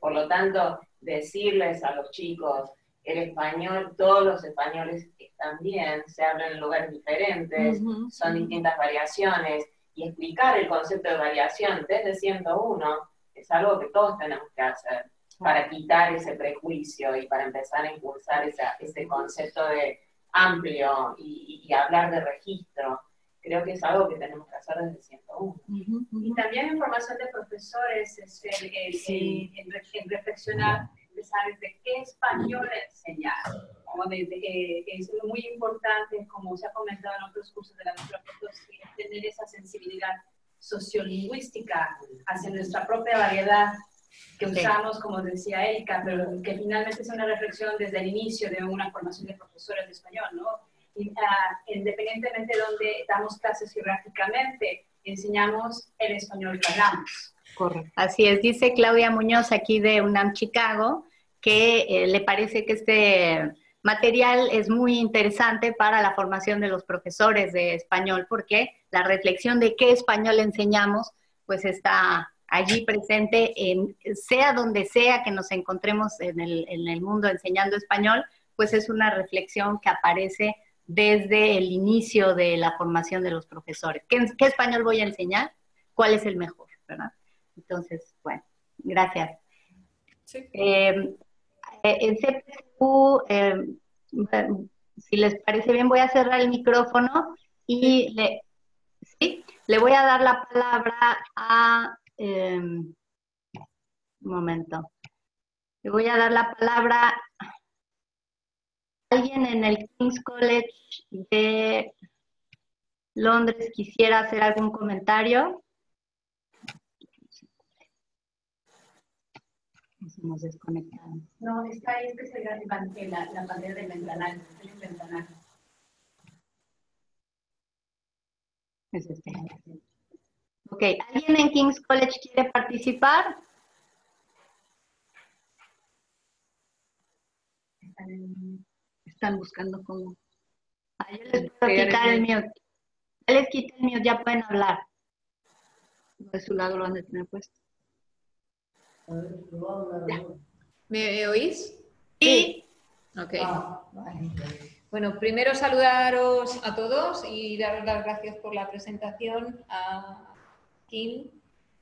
Speaker 3: por lo tanto, decirles a los chicos, el español, todos los españoles están bien, se hablan en lugares diferentes, son distintas variaciones, y explicar el concepto de variación desde 101 es algo que todos tenemos que hacer para quitar ese prejuicio y para empezar a impulsar ese concepto de amplio y hablar de registro. Creo que es algo que tenemos que hacer desde 101.
Speaker 6: Y también en formación de profesores, en reflexionar, pensar de qué español enseñar. Es muy importante, como se ha comentado en otros cursos de la nuestra profesora, tener esa sensibilidad sociolingüística hacia nuestra propia variedad que usamos, como decía Erika, pero que finalmente es una reflexión desde el inicio de una formación de profesores de español, ¿no? Independientemente de donde damos clases geográficamente, enseñamos el español que hablamos.
Speaker 2: Correcto. Así es, dice Claudia Muñoz aquí de UNAM Chicago que le parece que este material es muy interesante para la formación de los profesores de español porque la reflexión de qué español enseñamos pues está allí presente, sea donde sea que nos encontremos en el mundo enseñando español, pues es una reflexión que aparece desde el inicio de la formación de los profesores. ¿Qué español voy a enseñar? ¿Cuál es el mejor? ¿Verdad? Entonces, bueno, gracias.
Speaker 5: Sí.
Speaker 2: En CPQ, si les parece bien, voy a cerrar el micrófono y le voy a dar la palabra a... un momento. Le voy a dar la palabra a alguien en el King's College de Londres. ¿Quisiera hacer algún comentario? Nos hemos desconectado.
Speaker 6: No, está ahí, es la pantalla del ventanal.
Speaker 2: Es este. Ok, ¿alguien en King's College quiere participar?
Speaker 1: Están buscando cómo.
Speaker 2: Yo les puedo quitar el mute. Ya les quité el mute, ya pueden hablar.
Speaker 1: De su lado lo han de tener puesto.
Speaker 7: ¿Me oís?
Speaker 2: Sí.
Speaker 7: Ok. Bueno, primero saludaros a todos y daros las gracias por la presentación, a Kim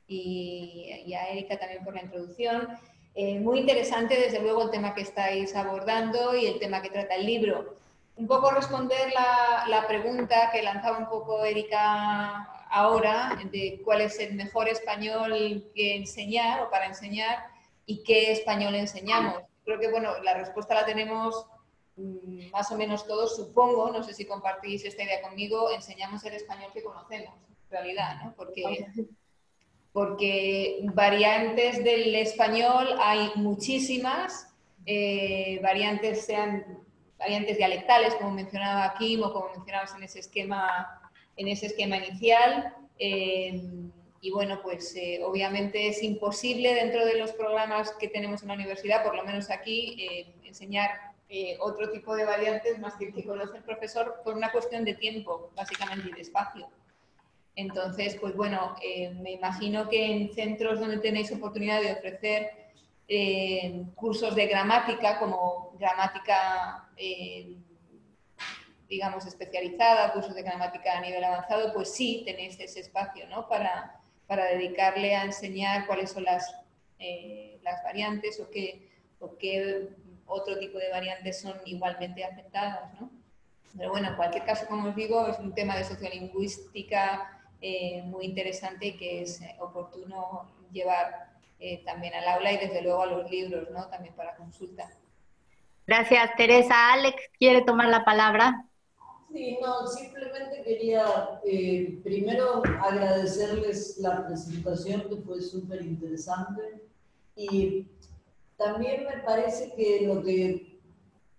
Speaker 7: y a Erika también por la introducción. Muy interesante, desde luego, el tema que estáis abordando y el tema que trata el libro. Un poco responder la pregunta que lanzaba un poco Erika ahora, de cuál es el mejor español que enseñar o para enseñar y qué español enseñamos. Creo que, bueno, la respuesta la tenemos más o menos todos, supongo, no sé si compartís esta idea conmigo, enseñamos el español que conocemos, en realidad, ¿no? Porque variantes del español hay muchísimas, variantes dialectales, como mencionaba Kim, o como mencionabas en ese esquema inicial. Y bueno, pues obviamente es imposible dentro de los programas que tenemos en la universidad, por lo menos aquí, enseñar otro tipo de variantes más que conoce el profesor por una cuestión de tiempo, básicamente, y de espacio. Entonces, pues bueno, me imagino que en centros donde tenéis oportunidad de ofrecer cursos de gramática, como gramática, digamos, especializada, cursos de gramática a nivel avanzado, pues sí tenéis ese espacio, ¿no? Para dedicarle a enseñar cuáles son las variantes o qué otro tipo de variantes son igualmente aceptadas, ¿no? Pero bueno, en cualquier caso, como os digo, es un tema de sociolingüística muy interesante y que es oportuno llevar también al aula y desde luego a los libros, ¿no? También para consulta.
Speaker 2: Gracias, Teresa. Alex, ¿quiere tomar la palabra?
Speaker 8: Sí, no, simplemente quería primero agradecerles la presentación, que fue súper interesante, y también me parece que lo que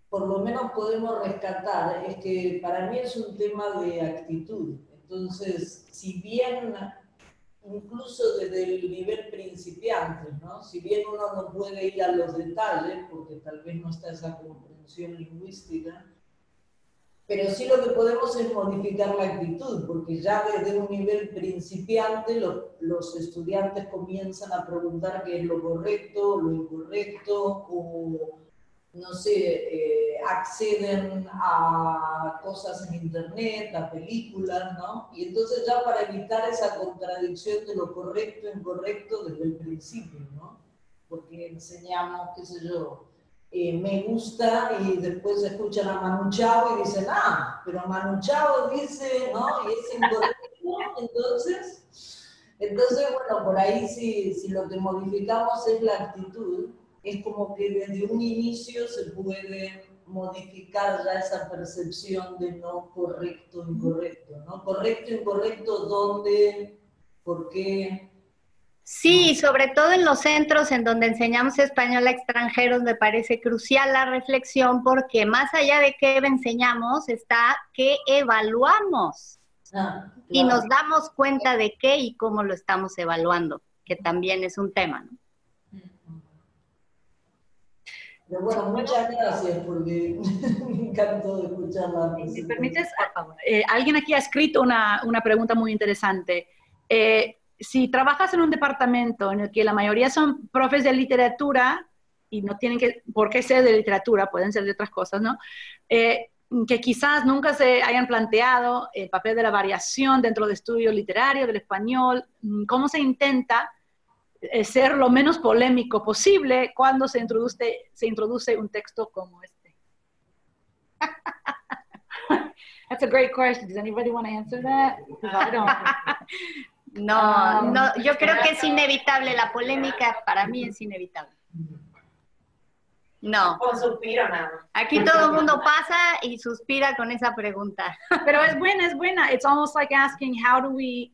Speaker 8: por lo menos podemos rescatar es que para mí es un tema de actitud. Entonces, si bien, incluso desde el nivel principiante, ¿no? Si bien uno no puede ir a los detalles, porque tal vez no está esa comprensión lingüística, pero sí lo que podemos es modificar la actitud, porque ya desde un nivel principiante los estudiantes comienzan a preguntar qué es lo correcto, lo incorrecto, o no sé, acceden a cosas en internet, a películas, ¿no? Y entonces ya para evitar esa contradicción de lo correcto e incorrecto desde el principio, ¿no? Porque enseñamos, qué sé yo, me gusta, y después escuchan a Manu Chao y dicen, ah, pero Manu Chao dice, ¿no? Y es incorrecto, entonces bueno, por ahí si lo que modificamos es la actitud, es como que desde un inicio se puede modificar ya esa percepción de no correcto, incorrecto, ¿no? Correcto, incorrecto, ¿dónde? ¿Por qué?
Speaker 2: Sí, sobre todo en los centros en donde enseñamos español a extranjeros me parece crucial la reflexión, porque más allá de qué enseñamos está qué evaluamos.
Speaker 8: Claro.
Speaker 2: Y nos damos cuenta de qué y cómo lo estamos evaluando, que también es un tema, ¿no?
Speaker 8: Pero bueno, muchas gracias, porque me encantó escuchar la presentación.
Speaker 1: Si me permites, alguien aquí ha escrito una pregunta muy interesante. Si trabajas en un departamento en el que la mayoría son profes de literatura, y no tienen por qué ser de literatura, pueden ser de otras cosas, ¿no? Que quizás nunca se hayan planteado el papel de la variación dentro del estudio literario, del español, cómo se intenta ser lo menos polémico posible cuando se introduce un texto como este. That's a great question. Does anybody want to answer that? I don't.
Speaker 2: No, yo creo que es inevitable. La polémica para mí es inevitable. No.
Speaker 3: Con suspiro nada más.
Speaker 2: Aquí todo el mundo pasa y suspira con esa pregunta.
Speaker 1: Pero es buena. It's almost like asking, how do we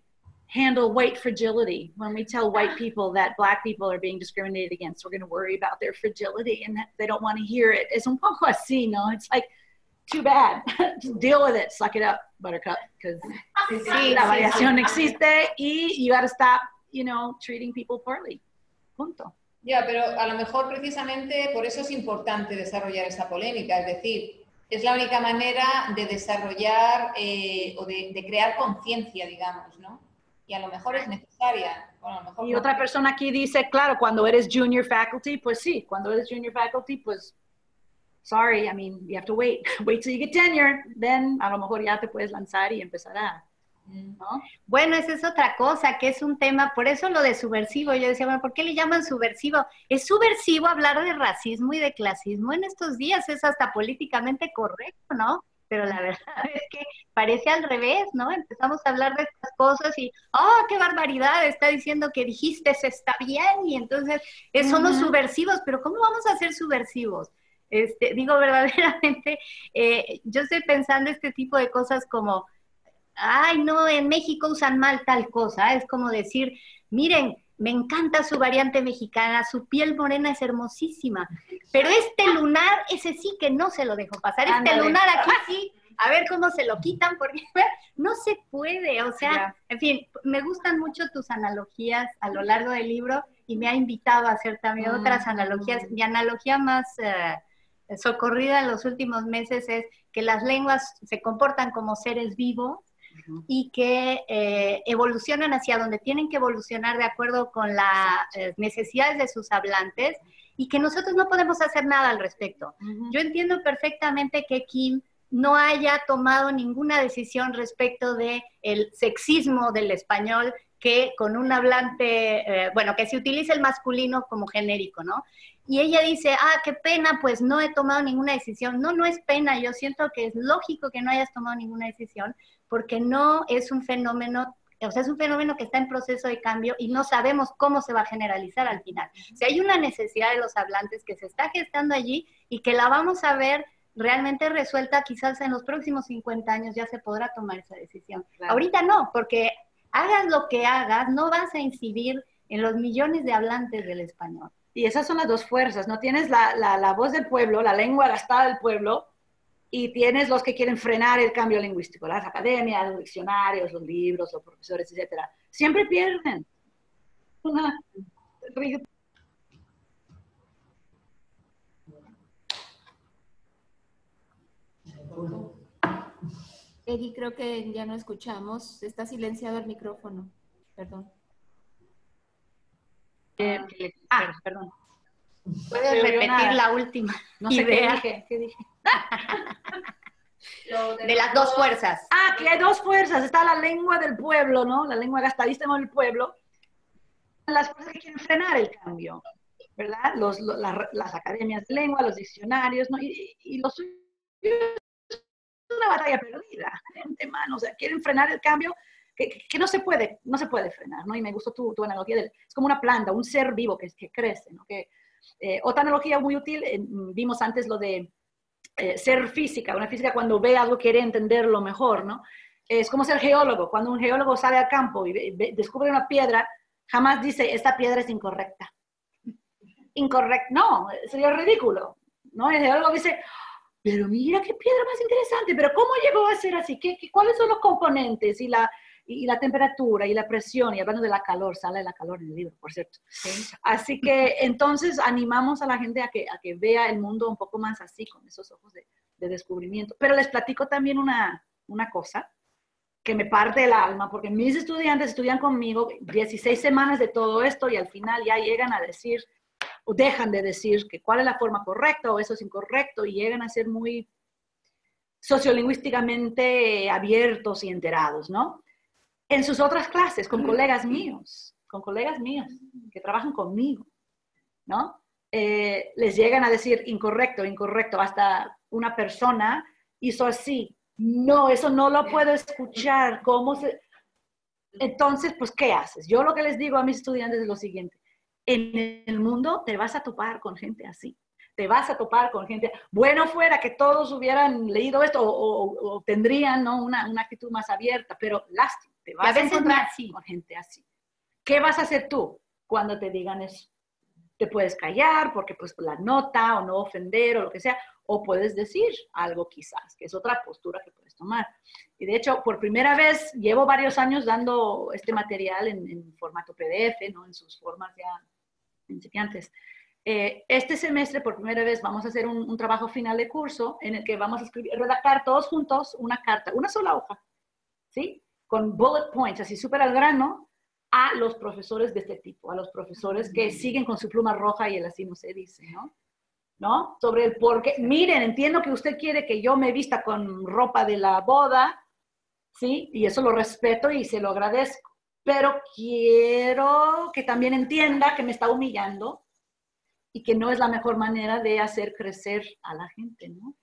Speaker 1: handle white fragility? When we tell white people that black people are being discriminated against, we're going to worry about their fragility and that they don't want to hear it. Es un poco así, ¿no? It's like, too bad. Just deal with it. Suck it up, Buttercup, because la variación existe y you got to stop, treating people poorly. Punto.
Speaker 7: Ya, pero a lo mejor precisamente por eso es importante desarrollar esa polémica, es decir, es la única manera de desarrollar o de crear conciencia, digamos, ¿no? Y a lo mejor es necesaria. Bueno, a lo mejor
Speaker 1: y otra persona aquí dice, claro, cuando eres junior faculty, pues sí, cuando eres junior faculty, pues sorry, I mean, you have to wait till you get tenure, then a lo mejor ya te puedes lanzar y empezar a, ¿no?
Speaker 2: Bueno, esa es otra cosa, que es un tema, por eso lo de subversivo, yo decía, bueno, ¿por qué le llaman subversivo? Es subversivo hablar de racismo y de clasismo en estos días, es hasta políticamente correcto, ¿no? Pero la verdad es que parece al revés, ¿no? Empezamos a hablar de estas cosas y, ¡oh, qué barbaridad! Está diciendo que dijiste se está bien, y entonces somos subversivos, pero ¿cómo vamos a ser subversivos? Digo, verdaderamente, yo estoy pensando este tipo de cosas como, ay, no, en México usan mal tal cosa. Es como decir, miren, me encanta su variante mexicana, su piel morena es hermosísima, pero este lunar, ese sí que no se lo dejo pasar. Este lunar aquí sí, a ver cómo se lo quitan, porque no se puede, o sea, en fin, me gustan mucho tus analogías a lo largo del libro y me ha invitado a hacer también otras analogías. Mi analogía más socorrida en los últimos meses es que las lenguas se comportan como seres vivos y que evolucionan hacia donde tienen que evolucionar de acuerdo con las necesidades de sus hablantes y que nosotros no podemos hacer nada al respecto. Yo entiendo perfectamente que Kim no haya tomado ninguna decisión respecto de el sexismo del español, que con un hablante, bueno, que se utiliza el masculino como genérico, ¿no? Y ella dice, qué pena, pues no he tomado ninguna decisión. No, no es pena, yo siento que es lógico que no hayas tomado ninguna decisión, porque no es un fenómeno, o sea, es un fenómeno que está en proceso de cambio y no sabemos cómo se va a generalizar al final. O sea, hay una necesidad de los hablantes que se está gestando allí y que la vamos a ver realmente resuelta quizás en los próximos 50 años ya se podrá tomar esa decisión. Claro. Ahorita no, porque hagas lo que hagas, no vas a incidir en los millones de hablantes del español.
Speaker 1: Y esas son las dos fuerzas, ¿no? Tienes la voz del pueblo, la lengua gastada del pueblo, y tienes los que quieren frenar el cambio lingüístico, las academias, los diccionarios, los libros, los profesores, etcétera. Siempre pierden.
Speaker 4: Eri, creo que ya no escuchamos. Está silenciado el micrófono. Perdón.
Speaker 1: Perdón.
Speaker 2: ¿Puedes repetir la última?
Speaker 1: No sé
Speaker 2: idea.
Speaker 1: ¿Qué dije?
Speaker 2: De las dos fuerzas.
Speaker 1: Que hay dos fuerzas. Está la lengua del pueblo, ¿no? La lengua gastadísima del pueblo. Las fuerzas que quieren frenar el cambio, ¿verdad? Las academias de lengua, los diccionarios, ¿no? Y los es una batalla perdida, de antemano. O sea, quieren frenar el cambio que no se puede frenar, ¿no? Y me gustó tu analogía es como una planta, un ser vivo que crece, ¿no? Otra analogía muy útil, vimos antes lo de ser física. Una física cuando ve algo quiere entenderlo mejor, ¿no? Es como ser geólogo. Cuando un geólogo sale al campo y descubre una piedra, jamás dice, esta piedra es incorrecta. Incorrecta, no, sería ridículo, ¿no? El geólogo dice, pero mira qué piedra más interesante, pero ¿cómo llegó a ser así? ¿Cuáles son los componentes y la temperatura y la presión? Y hablando de la calor, sale la calor en el libro, por cierto. ¿Sí? Así que entonces animamos a la gente a que vea el mundo un poco más así, con esos ojos de descubrimiento. Pero les platico también una cosa que me parte el alma, porque mis estudiantes estudian conmigo 16 semanas de todo esto y al final ya llegan a decir, o dejan de decir que cuál es la forma correcta o eso es incorrecto y llegan a ser muy sociolingüísticamente abiertos y enterados, ¿no? En sus otras clases, con colegas míos que trabajan conmigo, ¿no? Les llegan a decir incorrecto, hasta una persona hizo así. No, eso no lo puedo escuchar. Entonces, pues, ¿qué haces? Yo lo que les digo a mis estudiantes es lo siguiente. En el mundo te vas a topar con gente así. Te vas a topar con gente... Bueno fuera que todos hubieran leído esto o tendrían, ¿no? una actitud más abierta, pero lástima, te vas a encontrar con gente así. ¿Qué vas a hacer tú cuando te digan eso? Te puedes callar porque pues la nota o no ofender o lo que sea, o puedes decir algo quizás, que es otra postura que puedes tomar. Y de hecho, por primera vez, llevo varios años dando este material en formato PDF, ¿no? En sus formas ya incipiantes. Este semestre, por primera vez, vamos a hacer un trabajo final de curso en el que vamos a redactar todos juntos una carta, una sola hoja, ¿sí? Con bullet points, así súper al grano, a los profesores de este tipo, a los profesores que siguen con su pluma roja y el así no se dice, ¿no? Sobre el por qué. Miren, entiendo que usted quiere que yo me vista con ropa de la boda, ¿sí? Y eso lo respeto y se lo agradezco. Pero quiero que también entienda que me está humillando y que no es la mejor manera de hacer crecer a la gente, ¿no?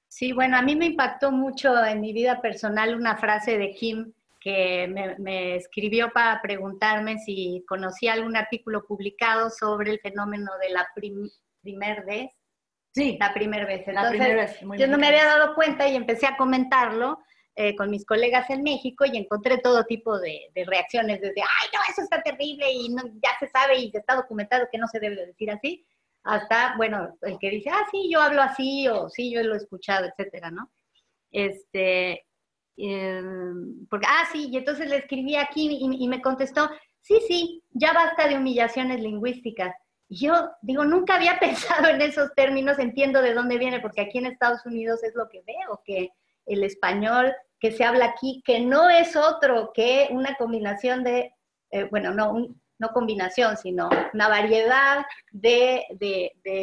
Speaker 2: Sí, bueno, a mí me impactó mucho en mi vida personal una frase de Kim que me escribió para preguntarme si conocía algún artículo publicado sobre el fenómeno de la primera vez.
Speaker 1: Sí.
Speaker 2: La primera vez. Entonces,
Speaker 1: la primera vez.
Speaker 2: Yo no me había dado cuenta y empecé a comentarlo con mis colegas en México y encontré todo tipo de reacciones, desde, ¡ay, no, eso está terrible! Y no, ya se sabe y está documentado que no se debe decir así, hasta, bueno, el que dice, sí, yo hablo así, o sí, yo lo he escuchado, etcétera, ¿no? Porque, sí, y entonces le escribí aquí y me contestó, sí, ya basta de humillaciones lingüísticas. Y yo digo, nunca había pensado en esos términos, entiendo de dónde viene, porque aquí en Estados Unidos es lo que veo, que el español, que se habla aquí, que no es otro que una combinación de, no combinación, sino una variedad de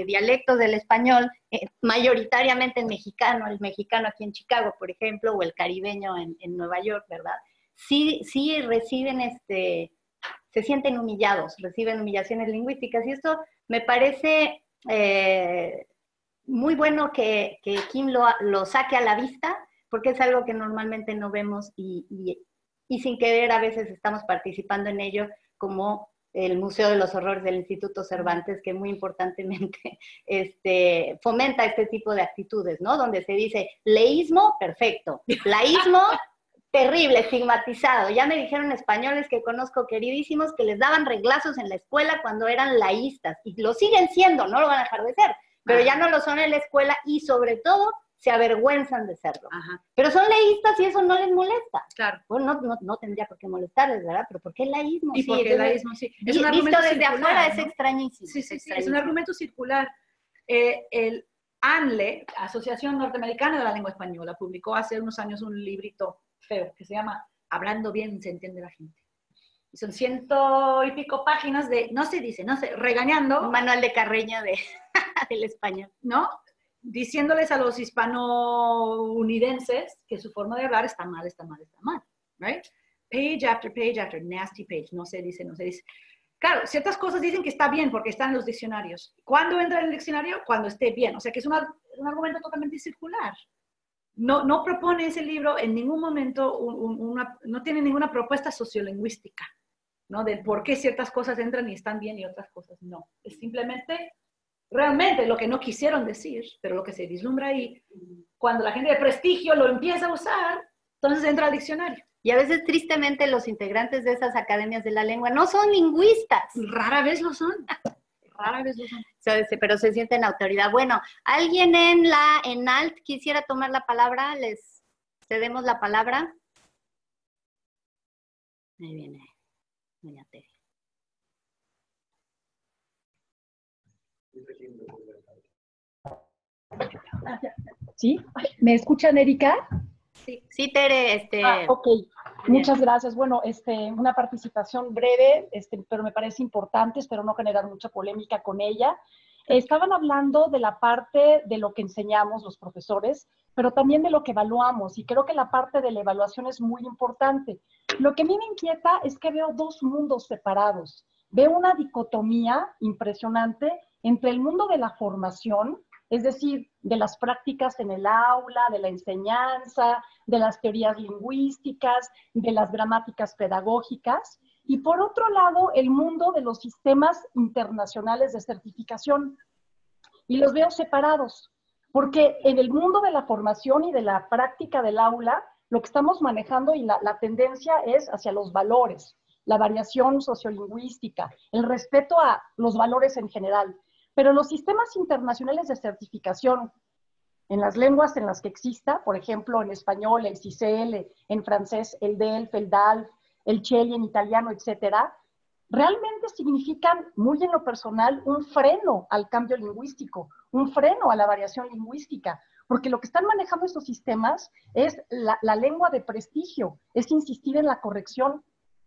Speaker 2: dialectos del español, mayoritariamente en mexicano, el mexicano aquí en Chicago, por ejemplo, o el caribeño en Nueva York, ¿verdad? Sí reciben se sienten humillados, reciben humillaciones lingüísticas, y esto me parece muy bueno que Kim lo saque a la vista, porque es algo que normalmente no vemos y sin querer a veces estamos participando en ello, como el Museo de los Horrores del Instituto Cervantes, que muy importantemente fomenta este tipo de actitudes, ¿no? Donde se dice, leísmo, perfecto, laísmo, terrible, estigmatizado. Ya me dijeron españoles que conozco, queridísimos, que les daban reglazos en la escuela cuando eran laístas, y lo siguen siendo, no lo van a dejar de ser, pero ya no lo son en la escuela, y sobre todo se avergüenzan de serlo. Ajá. Pero son leístas y eso no les molesta.
Speaker 1: Claro.
Speaker 2: Bueno, no tendría por qué molestarles, ¿verdad? Pero ¿por qué el laísmo?
Speaker 1: ¿Y por qué el laísmo? Sí.
Speaker 2: Es un argumento visto desde afuera, ¿no? Es extrañísimo.
Speaker 1: Sí, es un argumento circular. El ANLE, Asociación Norteamericana de la Lengua Española, publicó hace unos años un librito feo que se llama Hablando bien se entiende la gente. Y son 100 y pico páginas de, no se dice, regañando.
Speaker 2: Un manual de Carreño del español.
Speaker 1: ¿No? Diciéndoles a los hispanounidenses que su forma de hablar está mal, right? Page after nasty page, no se dice. Claro, ciertas cosas dicen que está bien porque están en los diccionarios. ¿Cuándo entra en el diccionario? Cuando esté bien. O sea que es un argumento totalmente circular. No propone ese libro en ningún momento, no tiene ninguna propuesta sociolingüística, ¿no? De por qué ciertas cosas entran y están bien y otras cosas no. Es simplemente realmente lo que no quisieron decir, pero lo que se vislumbra ahí, cuando la gente de prestigio lo empieza a usar, entonces entra al diccionario.
Speaker 2: Y a veces, tristemente, los integrantes de esas academias de la lengua no son lingüistas.
Speaker 1: Rara vez lo son.
Speaker 2: Pero se sienten autoridad. Bueno, ¿alguien en alt quisiera tomar la palabra? ¿Les cedemos la palabra? Ahí viene doña Tere.
Speaker 9: ¿Sí? ¿Me escuchan, Erika?
Speaker 2: Sí, Tere.
Speaker 9: Ok, muchas gracias. Bueno, una participación breve, pero me parece importante, espero no generar mucha polémica con ella. Estaban hablando de la parte de lo que enseñamos los profesores, pero también de lo que evaluamos, y creo que la parte de la evaluación es muy importante. Lo que a mí me inquieta es que veo dos mundos separados. Veo una dicotomía impresionante entre el mundo de la formación, es decir, de las prácticas en el aula, de la enseñanza, de las teorías lingüísticas, de las gramáticas pedagógicas, y por otro lado, el mundo de los sistemas internacionales de certificación. Y los veo separados, porque en el mundo de la formación y de la práctica del aula, lo que estamos manejando y la tendencia es hacia los valores, la variación sociolingüística, el respeto a los valores en general. Pero los sistemas internacionales de certificación, en las lenguas en las que exista, por ejemplo, en español, el CICL, en francés, el DELF, el DALF, el CELI en italiano, etcétera, realmente significan, muy en lo personal, un freno al cambio lingüístico, un freno a la variación lingüística, porque lo que están manejando estos sistemas es la lengua de prestigio, es insistir en la corrección.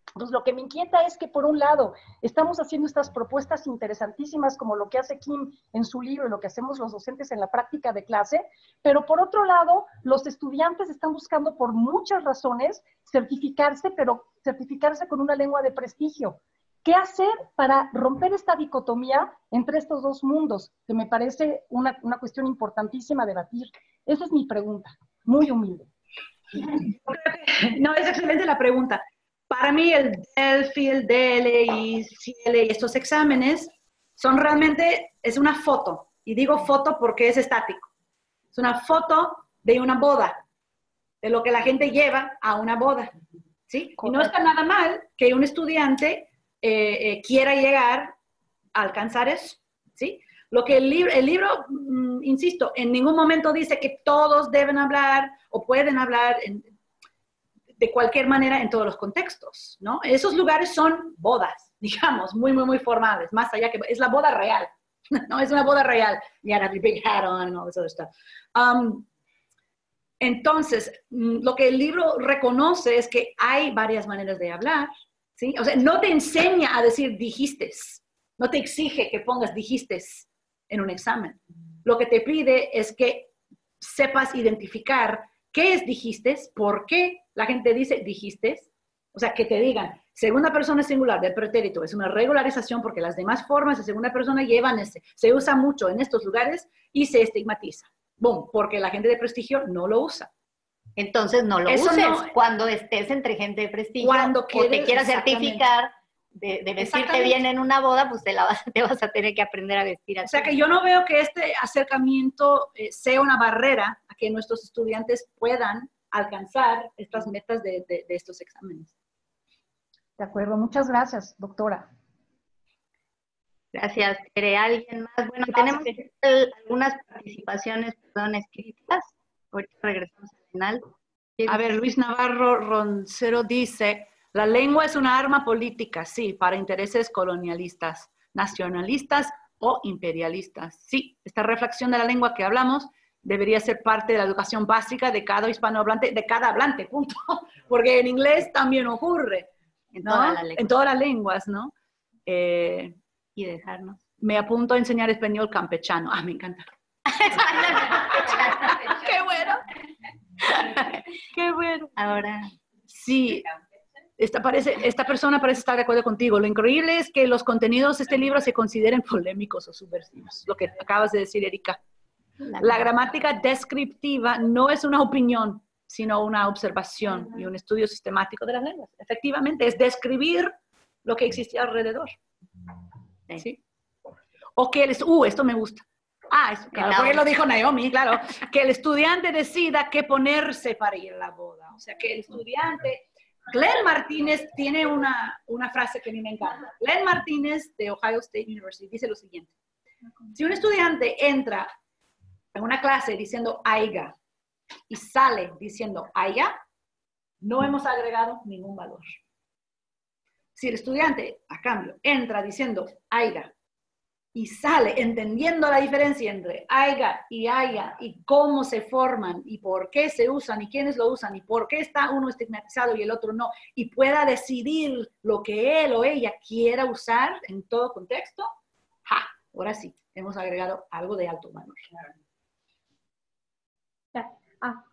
Speaker 9: Entonces, lo que me inquieta es que, por un lado, estamos haciendo estas propuestas interesantísimas, como lo que hace Kim en su libro y lo que hacemos los docentes en la práctica de clase, pero por otro lado, los estudiantes están buscando por muchas razones certificarse, pero certificarse con una lengua de prestigio. ¿Qué hacer para romper esta dicotomía entre estos dos mundos? Que me parece una cuestión importantísima a debatir. Esa es mi pregunta, muy humilde.
Speaker 1: No, es excelente la pregunta. Para mí el DELFI, el DLI, CIEL y estos exámenes son realmente, es una foto. Y digo foto porque es estático. Es una foto de una boda, de lo que la gente lleva a una boda. ¿Sí? Y no está nada mal que un estudiante quiera llegar a alcanzar eso. ¿Sí? Lo que el libro, insisto, en ningún momento dice que todos deben hablar o pueden hablar de cualquier manera en todos los contextos, ¿no? Esos lugares son bodas, digamos, muy, muy, muy formales, más allá que es la boda real, ¿no? Es una boda real. You gotta have your big hat on and all this other stuff. Entonces, lo que el libro reconoce es que hay varias maneras de hablar, ¿sí? O sea, no te enseña a decir dijistes, no te exige que pongas dijistes en un examen. Lo que te pide es que sepas identificar qué es dijistes, por qué la gente dice dijistes, o sea, que te digan, segunda persona singular del pretérito es una regularización porque las demás formas de segunda persona llevan ese, se usa mucho en estos lugares y se estigmatiza. Boom, porque la gente de prestigio no lo usa.
Speaker 2: Entonces no lo
Speaker 1: Eso
Speaker 2: uses
Speaker 1: no-
Speaker 2: cuando estés entre gente de prestigio
Speaker 1: Cuando
Speaker 2: o te
Speaker 1: quieres,
Speaker 2: quieras
Speaker 1: exactamente.
Speaker 2: certificar de vestirte
Speaker 1: Exactamente.
Speaker 2: bien en una boda, pues te vas a tener que aprender a vestir así.
Speaker 1: O sea que yo no veo que este acercamiento sea una barrera a que nuestros estudiantes puedan alcanzar estas metas de estos exámenes.
Speaker 9: De acuerdo, muchas gracias, doctora.
Speaker 2: Gracias, Tere. ¿Alguien más? Bueno,
Speaker 9: Gracias.
Speaker 2: tenemos algunas participaciones, perdón, escritas. Ahorita regresamos al final.
Speaker 1: A ver, Luis Navarro Roncero dice, la lengua es una arma política, sí, para intereses colonialistas, nacionalistas o imperialistas. Sí, esta reflexión de la lengua que hablamos debería ser parte de la educación básica de cada hispanohablante, de cada hablante, punto. Porque en inglés también ocurre,
Speaker 2: En
Speaker 1: ¿no?
Speaker 2: todas las lenguas.
Speaker 1: En todas las lenguas, ¿no?
Speaker 2: Y dejarnos.
Speaker 1: Me apunto a enseñar español campechano. Ah, me encanta. ¡Qué bueno! ¡Qué bueno!
Speaker 2: Ahora,
Speaker 1: Sí, esta persona parece estar de acuerdo contigo. Lo increíble es que los contenidos de este libro se consideren polémicos o subversivos, lo que acabas de decir, Erika. La gramática descriptiva no es una opinión, sino una observación y un estudio sistemático de las lenguas. Efectivamente, es describir lo que existe alrededor. ¿Sí? O que esto me gusta. Esto, claro, porque lo dijo Naomi, claro, que el estudiante decida qué ponerse para ir a la boda. O sea, que el estudiante... Glenn Martínez tiene una frase que a mí me encanta. Glenn Martínez de Ohio State University dice lo siguiente. Si un estudiante entra en una clase diciendo aiga y sale diciendo aiga, no hemos agregado ningún valor. Si el estudiante, a cambio, entra diciendo aiga y sale entendiendo la diferencia entre aiga y aya y cómo se forman y por qué se usan y quiénes lo usan y por qué está uno estigmatizado y el otro no, y pueda decidir lo que él o ella quiera usar en todo contexto, ahora sí, hemos agregado algo de alto valor.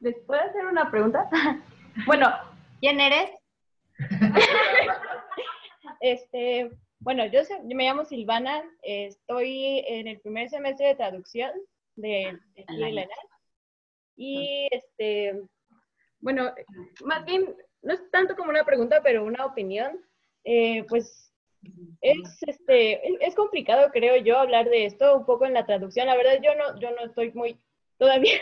Speaker 10: ¿Les puedo hacer una pregunta? Bueno,
Speaker 2: ¿quién eres?
Speaker 10: Bueno, yo me llamo Silvana, estoy en el primer semestre de traducción de la ENAL. Y bueno, más bien, no es tanto como una pregunta, pero una opinión. Pues es complicado, creo yo, hablar de esto un poco en la traducción. La verdad, yo no estoy muy todavía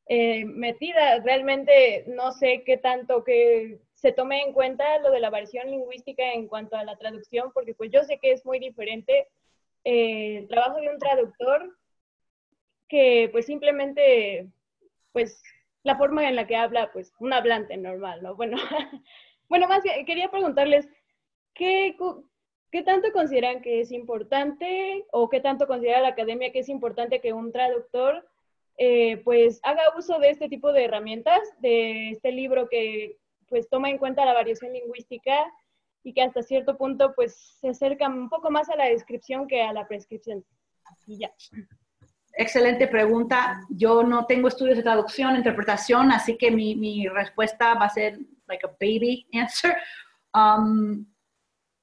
Speaker 10: metida. Realmente no sé qué tanto que se tome en cuenta lo de la variación lingüística en cuanto a la traducción, porque pues yo sé que es muy diferente el trabajo de un traductor que pues simplemente pues la forma en la que habla pues un hablante normal, ¿no? Bueno, bueno, más bien quería preguntarles ¿qué tanto consideran que es importante o qué tanto considera la academia que es importante que un traductor pues haga uso de este tipo de herramientas, de este libro que pues toma en cuenta la variación lingüística y que hasta cierto punto pues se acerca un poco más a la descripción que a la prescripción? Y ya.
Speaker 1: Excelente pregunta. Yo no tengo estudios de traducción, interpretación, así que mi respuesta va a ser like a baby answer,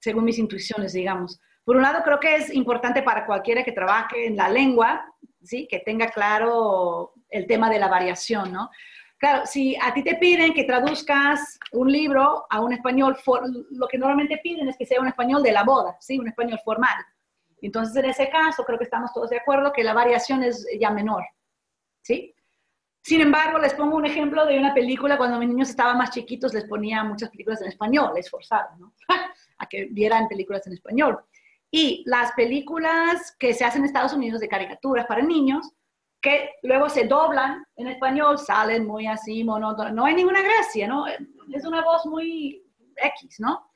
Speaker 1: según mis intuiciones, digamos. Por un lado, creo que es importante para cualquiera que trabaje en la lengua, ¿sí? Que tenga claro el tema de la variación, ¿no? Claro, si a ti te piden que traduzcas un libro a un español, lo que normalmente piden es que sea un español de la boda, ¿sí? Un español formal. Entonces, en ese caso, creo que estamos todos de acuerdo que la variación es ya menor, ¿sí? Sin embargo, les pongo un ejemplo de una película, cuando mis niños estaban más chiquitos, les ponía muchas películas en español, les forzaba, ¿no? A que vieran películas en español. Y las películas que se hacen en Estados Unidos de caricaturas para niños, que luego se doblan en español, salen muy así, monótono, no hay ninguna gracia, ¿no? Es una voz muy X, ¿no?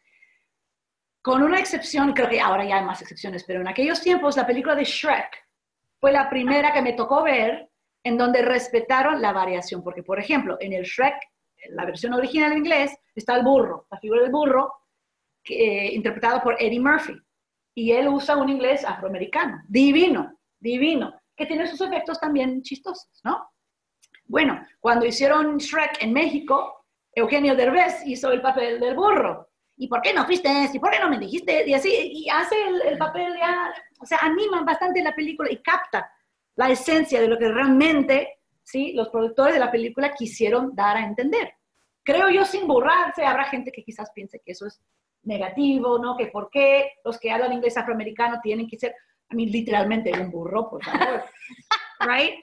Speaker 1: Con una excepción, creo que ahora ya hay más excepciones, pero en aquellos tiempos la película de Shrek fue la primera que me tocó ver en donde respetaron la variación. Porque, por ejemplo, en el Shrek, en la versión original en inglés, está el burro, la figura del burro, interpretado por Eddie Murphy. Y él usa un inglés afroamericano. Divino, divino. Que tiene sus efectos también chistosos, ¿no? Bueno, cuando hicieron Shrek en México, Eugenio Derbez hizo el papel del burro. ¿Y por qué no fuiste? ¿Y por qué no me dijiste? Y así, y hace el papel ya, o sea, anima bastante la película y capta la esencia de lo que realmente, ¿sí?, los productores de la película quisieron dar a entender. Creo yo, sin burlarse, habrá gente que quizás piense que eso es negativo, ¿no? Que por qué los que hablan inglés afroamericano tienen que ser, a mí, literalmente un burro, por favor. Right?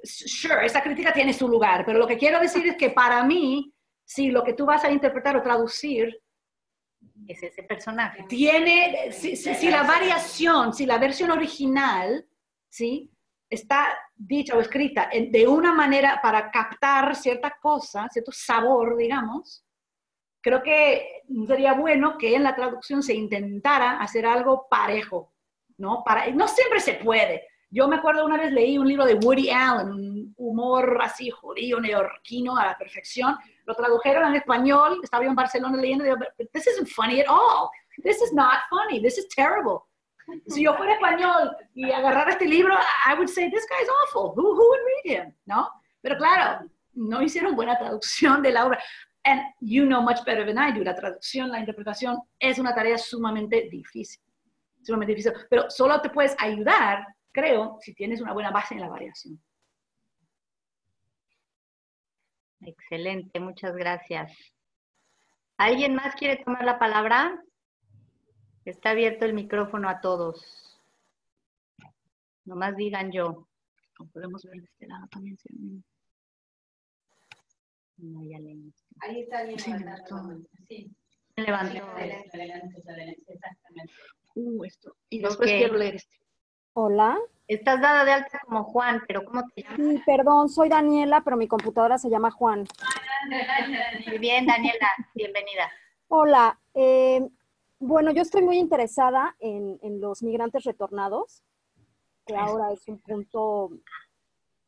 Speaker 1: Sure, esa crítica tiene su lugar, pero lo que quiero decir es que para mí, si lo que tú vas a interpretar o traducir
Speaker 2: es ese personaje.
Speaker 1: Tiene, si la variación, si la versión original, ¿sí?, está dicha o escrita de una manera para captar cierta cosa, cierto sabor, digamos, creo que sería bueno que en la traducción se intentara hacer algo parejo, ¿no? No siempre se puede. Yo me acuerdo una vez leí un libro de Woody Allen, un humor así judío, neoyorquino a la perfección. Lo tradujeron en español, estaba yo en Barcelona leyendo, y digo, this isn't funny at all. This is not funny. This is terrible. Si yo fuera español y agarrara este libro, I would say, this guy's awful. Who would read him? ¿No? Pero claro, no hicieron buena traducción de la obra. And you know much better than I do. La traducción, la interpretación es una tarea sumamente difícil. Sumamente difícil. Pero solo te puedes ayudar, creo, si tienes una buena base en la variación.
Speaker 2: Excelente, muchas gracias. ¿Alguien más quiere tomar la palabra? Está abierto el micrófono a todos. Nomás digan yo.
Speaker 1: Podemos ver de este lado también. ¿Sí?
Speaker 2: No, ya leí.
Speaker 6: Ahí está bien.
Speaker 2: Sí. Levantó.
Speaker 6: Exactamente.
Speaker 1: Esto. Y después quiero leer este.
Speaker 11: Hola.
Speaker 2: Estás dada de alta como Juan, pero ¿cómo te llamas?
Speaker 11: Sí, perdón, soy Daniela, pero mi computadora se llama Juan.
Speaker 2: Muy bien, Daniela, bienvenida.
Speaker 11: Hola. Bueno, yo estoy muy interesada en los migrantes retornados, que ahora es un punto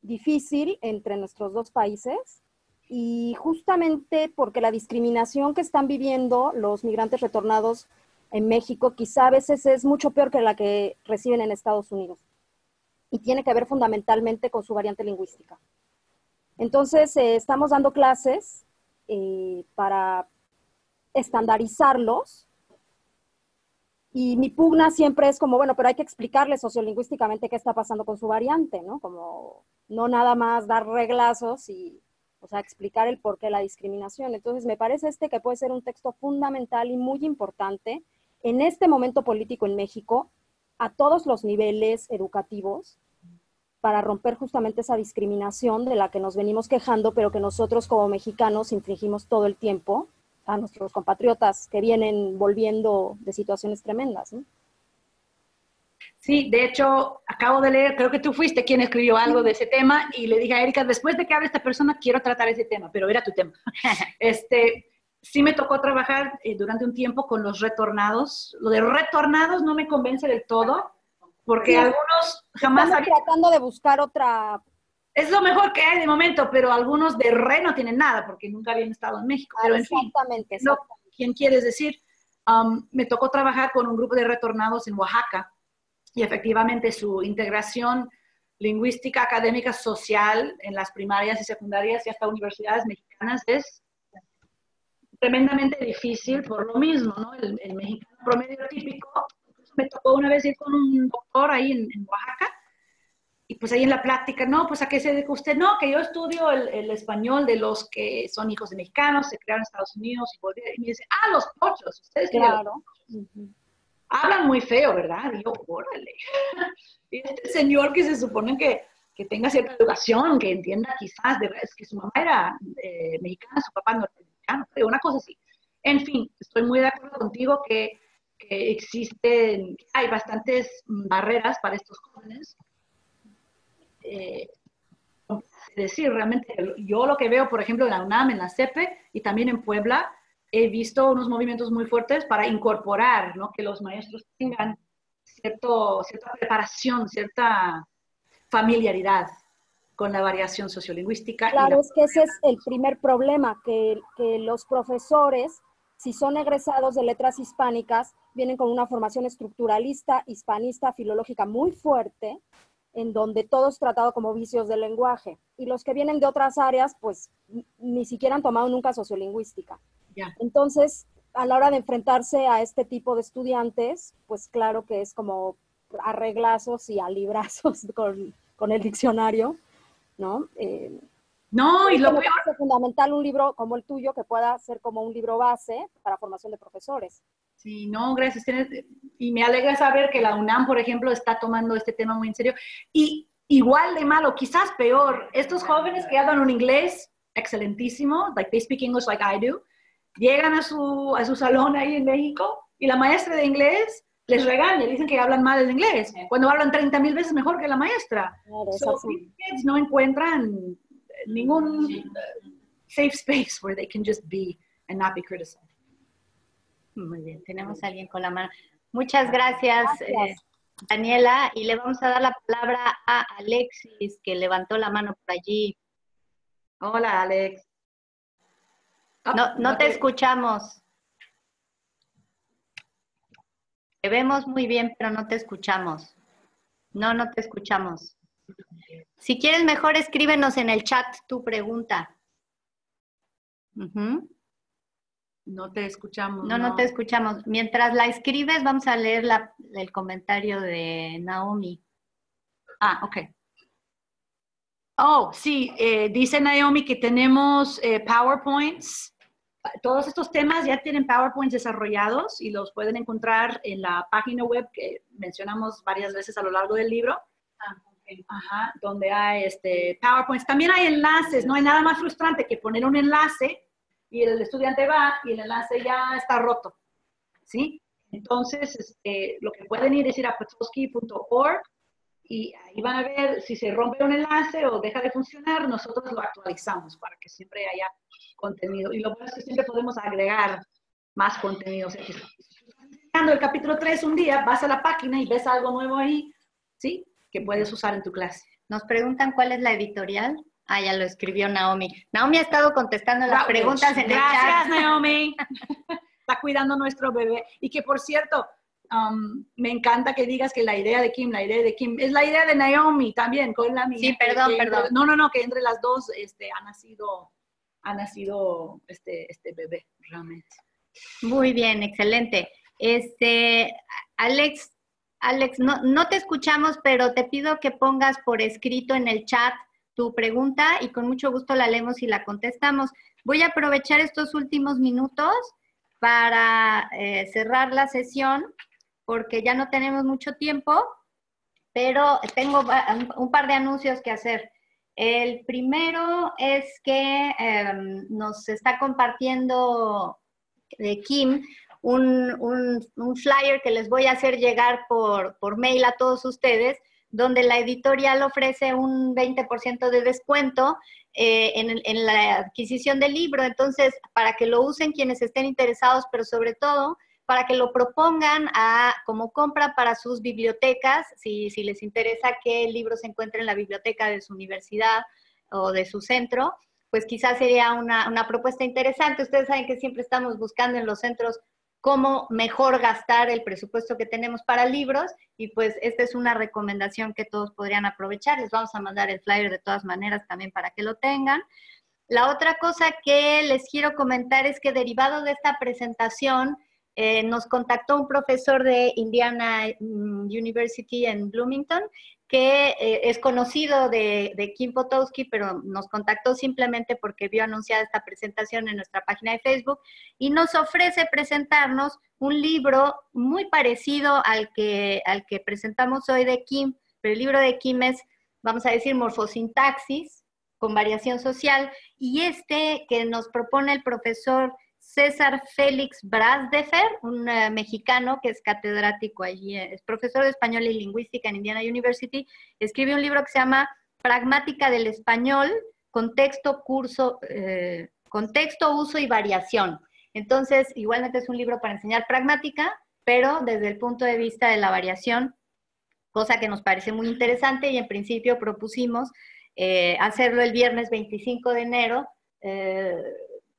Speaker 11: difícil entre nuestros dos países, y justamente porque la discriminación que están viviendo los migrantes retornados en México quizá a veces es mucho peor que la que reciben en Estados Unidos, y tiene que ver fundamentalmente con su variante lingüística. Entonces, estamos dando clases para estandarizarlos. Y mi pugna siempre es como, bueno, pero hay que explicarles sociolingüísticamente qué está pasando con su variante, ¿no? Como no nada más dar reglazos y, o sea, explicar el porqué de la discriminación. Entonces, me parece que puede ser un texto fundamental y muy importante en este momento político en México, a todos los niveles educativos, para romper justamente esa discriminación de la que nos venimos quejando, pero que nosotros como mexicanos infringimos todo el tiempo a nuestros compatriotas que vienen volviendo de situaciones tremendas, ¿no?
Speaker 1: Sí, de hecho, acabo de leer, creo que tú fuiste quien escribió algo de ese tema, y le dije a Erika, después de que hable esta persona, quiero tratar ese tema, pero era tu tema. Sí me tocó trabajar durante un tiempo con los retornados. Lo de retornados no me convence del todo, porque sí, algunos jamás...
Speaker 11: Estamos tratando de buscar otra...
Speaker 1: Es lo mejor que hay de momento, pero algunos de re no tienen nada, porque nunca habían estado en México. Pero en fin, no, ¿quién quieres decir? Me tocó trabajar con un grupo de retornados en Oaxaca, y efectivamente su integración lingüística, académica, social en las primarias y secundarias y hasta universidades mexicanas es tremendamente difícil por lo mismo, ¿no? El mexicano promedio típico. Me tocó una vez ir con un doctor ahí en Oaxaca, y pues ahí en la plática, no, pues ¿a qué se dedica usted? No, que yo estudio el español de los que son hijos de mexicanos, se crearon en Estados Unidos, y me dice, los pochos, ustedes
Speaker 11: claro.
Speaker 1: Hablan muy feo, ¿verdad? Y yo, órale. Y este señor que se supone que tenga cierta educación, que entienda quizás, es que su mamá era mexicana, su papá norteamericano, una cosa así. En fin, estoy muy de acuerdo contigo que existen, hay bastantes barreras para estos jóvenes. Es decir, realmente, yo lo que veo, por ejemplo, en la UNAM, en la CEPE y también en Puebla, he visto unos movimientos muy fuertes para incorporar, ¿no? Que los maestros tengan cierta preparación, cierta familiaridad con la variación sociolingüística.
Speaker 11: Claro, es que ese es el primer problema, que los profesores, si son egresados de letras hispánicas, vienen con una formación estructuralista, hispanista, filológica muy fuerte, en donde todo es tratado como vicios del lenguaje. Y los que vienen de otras áreas, pues ni siquiera han tomado nunca sociolingüística.
Speaker 1: Ya.
Speaker 11: Entonces, a la hora de enfrentarse a este tipo de estudiantes, pues claro que es como a reglazos y a librazos con el diccionario, ¿no?
Speaker 1: No, y lo peor...
Speaker 11: Es fundamental un libro como el tuyo que pueda ser como un libro base para formación de profesores.
Speaker 1: Sí, no, gracias. Y me alegra saber que la UNAM, por ejemplo, está tomando este tema muy en serio. Y igual de malo, quizás peor, estos jóvenes que hablan un inglés excelentísimo, like they speak English like I do, llegan a su salón ahí en México y la maestra de inglés les regaña, dicen que hablan mal el inglés, cuando hablan 30,000 veces mejor que la maestra.
Speaker 11: Claro,
Speaker 1: So, these kids no encuentran ningún safe space where they can just be and not be criticized.
Speaker 2: Muy bien, tenemos a alguien con la mano. Muchas gracias, Daniela, y le vamos a dar la palabra a Alexis, que levantó la mano por allí.
Speaker 1: Hola, Alex.
Speaker 2: No te escuchamos. Te vemos muy bien, pero no te escuchamos. No te escuchamos. Si quieres, mejor escríbenos en el chat tu pregunta.
Speaker 1: No te escuchamos.
Speaker 2: No te escuchamos. Mientras la escribes, vamos a leer el comentario de Naomi.
Speaker 1: Ah, ok. Oh, sí, dice Naomi que tenemos PowerPoints. Todos estos temas ya tienen PowerPoints desarrollados y los pueden encontrar en la página web que mencionamos varias veces a lo largo del libro. Ajá, donde hay PowerPoints. También hay enlaces, no hay nada más frustrante que poner un enlace y el estudiante va y el enlace ya está roto, ¿sí? Entonces, lo que pueden ir es ir a Petoskey.org y ahí van a ver si se rompe un enlace o deja de funcionar, nosotros lo actualizamos para que siempre haya contenido. Y lo bueno es que siempre podemos agregar más contenido. O sea, si estás estudiando el capítulo 3 un día, vas a la página y ves algo nuevo ahí, ¿sí? Que puedes usar en tu clase.
Speaker 2: Nos preguntan cuál es la editorial. Ah, ya lo escribió Naomi. Naomi ha estado contestando las preguntas en el chat.
Speaker 1: Gracias, Naomi. Está cuidando a nuestro bebé. Y que, por cierto, me encanta que digas que la idea de Kim es la idea de Naomi también, con la mía.
Speaker 2: Sí, perdón.
Speaker 1: No, que entre las dos ha nacido este bebé, realmente.
Speaker 2: Muy bien, excelente. Alex, no te escuchamos, pero te pido que pongas por escrito en el chat tu pregunta y con mucho gusto la leemos y la contestamos. Voy a aprovechar estos últimos minutos para cerrar la sesión, porque ya no tenemos mucho tiempo, pero tengo un par de anuncios que hacer. El primero es que nos está compartiendo Kim un flyer que les voy a hacer llegar por mail a todos ustedes, donde la editorial ofrece un 20% de descuento en la adquisición del libro. Entonces, para que lo usen quienes estén interesados, pero sobre todo para que lo propongan como compra para sus bibliotecas, si les interesa que el libro se encuentre en la biblioteca de su universidad o de su centro, pues quizás sería una propuesta interesante. Ustedes saben que siempre estamos buscando en los centros cómo mejor gastar el presupuesto que tenemos para libros, y pues esta es una recomendación que todos podrían aprovechar. Les vamos a mandar el flyer de todas maneras también para que lo tengan. La otra cosa que les quiero comentar es que derivado de esta presentación, nos contactó un profesor de Indiana University en Bloomington, que es conocido de Kim Potowski, pero nos contactó simplemente porque vio anunciada esta presentación en nuestra página de Facebook, y nos ofrece presentarnos un libro muy parecido al que presentamos hoy de Kim, pero el libro de Kim es, vamos a decir, morfosintaxis con variación social, y que nos propone el profesor César Félix Brasdefer, un mexicano que es catedrático allí, es profesor de español y lingüística en Indiana University, escribe un libro que se llama Pragmática del Español, contexto, uso y variación. Entonces, igualmente es un libro para enseñar pragmática, pero desde el punto de vista de la variación, cosa que nos parece muy interesante, y en principio propusimos hacerlo el viernes 25 de enero.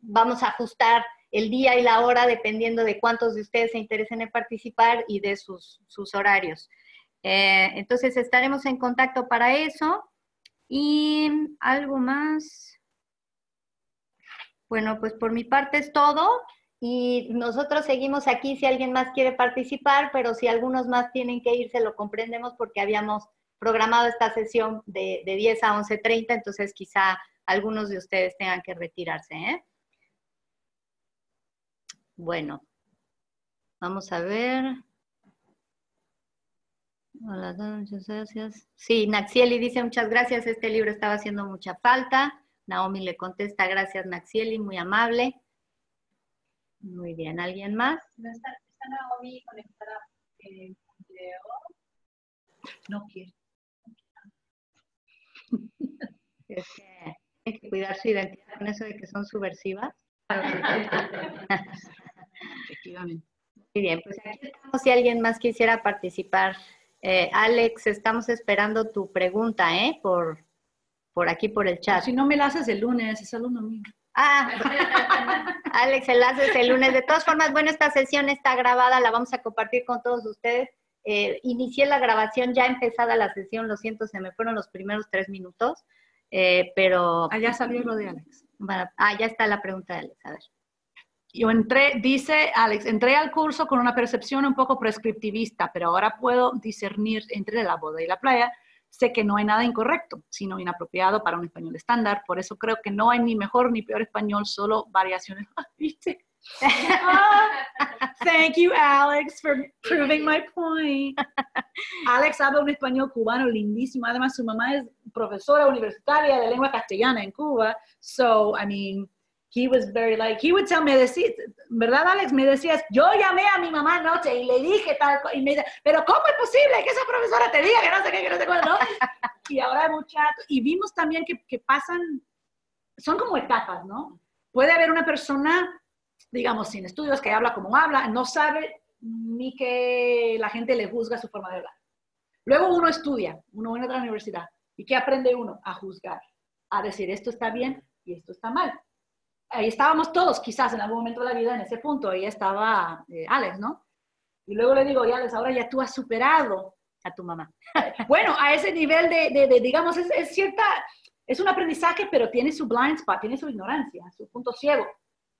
Speaker 2: Vamos a ajustar el día y la hora dependiendo de cuántos de ustedes se interesen en participar y de sus horarios. Entonces estaremos en contacto para eso. Y algo más. Bueno, pues por mi parte es todo. Y nosotros seguimos aquí si alguien más quiere participar, pero si algunos más tienen que irse, lo comprendemos porque habíamos programado esta sesión de 10 a 11:30, entonces quizá algunos de ustedes tengan que retirarse, ¿eh? Bueno, vamos a ver. Hola, muchas gracias. Sí, Naxieli dice muchas gracias, este libro estaba haciendo mucha falta. Naomi le contesta, gracias Naxieli, muy amable. Muy bien, ¿alguien más?
Speaker 6: ¿No está Naomi conectada en video?
Speaker 1: No quiere.
Speaker 2: Es que hay que cuidar su identidad con eso de que son subversivas.
Speaker 1: Efectivamente.
Speaker 2: Muy bien, pues aquí estamos si alguien más quisiera participar. Alex, estamos esperando tu pregunta, por aquí, por el chat.
Speaker 1: Si no me la haces el lunes, es alumno mío.
Speaker 2: Alex, enlaces el lunes. De todas formas, bueno, esta sesión está grabada, la vamos a compartir con todos ustedes. Inicié la grabación ya empezada la sesión, lo siento, se me fueron los primeros 3 minutos, pero...
Speaker 1: Allá salió lo de Alex.
Speaker 2: Bueno, ya está la pregunta de Alex, a ver.
Speaker 1: Yo dice Alex, entré al curso con una percepción un poco prescriptivista, pero ahora puedo discernir entre la boda y la playa. Sé que no hay nada incorrecto, sino inapropiado para un español estándar. Por eso creo que no hay ni mejor ni peor español, solo variaciones. ¿Viste? Thank you, Alex, for proving my point. Alex habla un español cubano lindísimo. Además, su mamá es profesora universitaria de lengua castellana en Cuba. So, I mean, he was very like, he would tell me, ¿verdad, Alex? Me decías, yo llamé a mi mamá anoche y le dije tal cosa, y me dice, pero ¿cómo es posible que esa profesora te diga que no sé qué, que no sé cuál, no? Y ahora hay muchachos, y vimos también que pasan, son como etapas, ¿no? Puede haber una persona, digamos, sin estudios, que habla como habla, no sabe ni que la gente le juzga su forma de hablar. Luego uno estudia, uno viene a la universidad, ¿y qué aprende uno? A juzgar, a decir esto está bien y esto está mal. Ahí estábamos todos, quizás en algún momento de la vida, en ese punto. Ahí estaba Alex, ¿no? Y luego le digo, Alex, ahora ya tú has superado
Speaker 2: a tu mamá.
Speaker 1: Bueno, a ese nivel digamos, es un aprendizaje, pero tiene su blind spot, tiene su ignorancia, su punto ciego,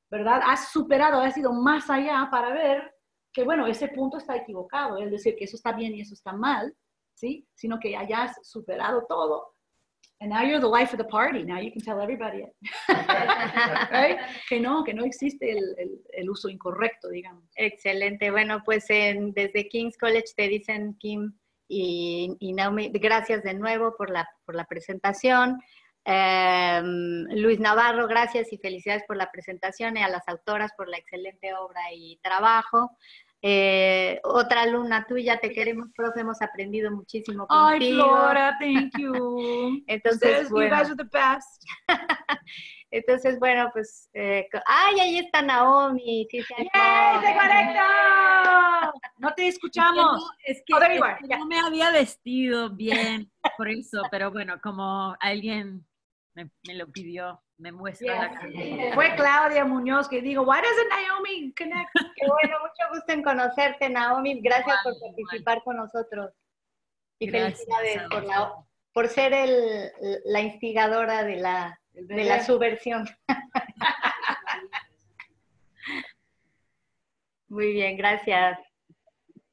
Speaker 1: ¿verdad? Has superado, has ido más allá para ver que, bueno, ese punto está equivocado, es decir, que eso está bien y eso está mal, ¿sí? Sino que ya has superado todo. And now you're the life of the party. Now you can tell everybody it. Right? Que no existe el uso incorrecto, digamos.
Speaker 2: Excelente. Bueno, pues desde King's College te dicen, Kim y Naomi, gracias de nuevo por la presentación. Luis Navarro, gracias y felicidades por la presentación y a las autoras por la excelente obra y trabajo. Otra alumna tuya, te queremos, profe, hemos aprendido muchísimo contigo.
Speaker 1: Ay, Flora, thank you.
Speaker 2: Entonces, bueno.
Speaker 1: You guys are the best.
Speaker 2: Entonces, bueno, pues, ahí está Naomi. Sí,
Speaker 1: ¡Yay, te conecto! No te escuchamos.
Speaker 12: Es que no me había vestido bien por eso, pero bueno, como alguien me lo pidió, me muestra la cara.
Speaker 1: Fue Claudia Muñoz que dijo, why doesn't Naomi connect?
Speaker 2: Qué bueno, mucho gusto en conocerte, Naomi. Gracias por participar con nosotros. Y gracias, felicidades por ser la instigadora de la subversión. Muy bien, gracias.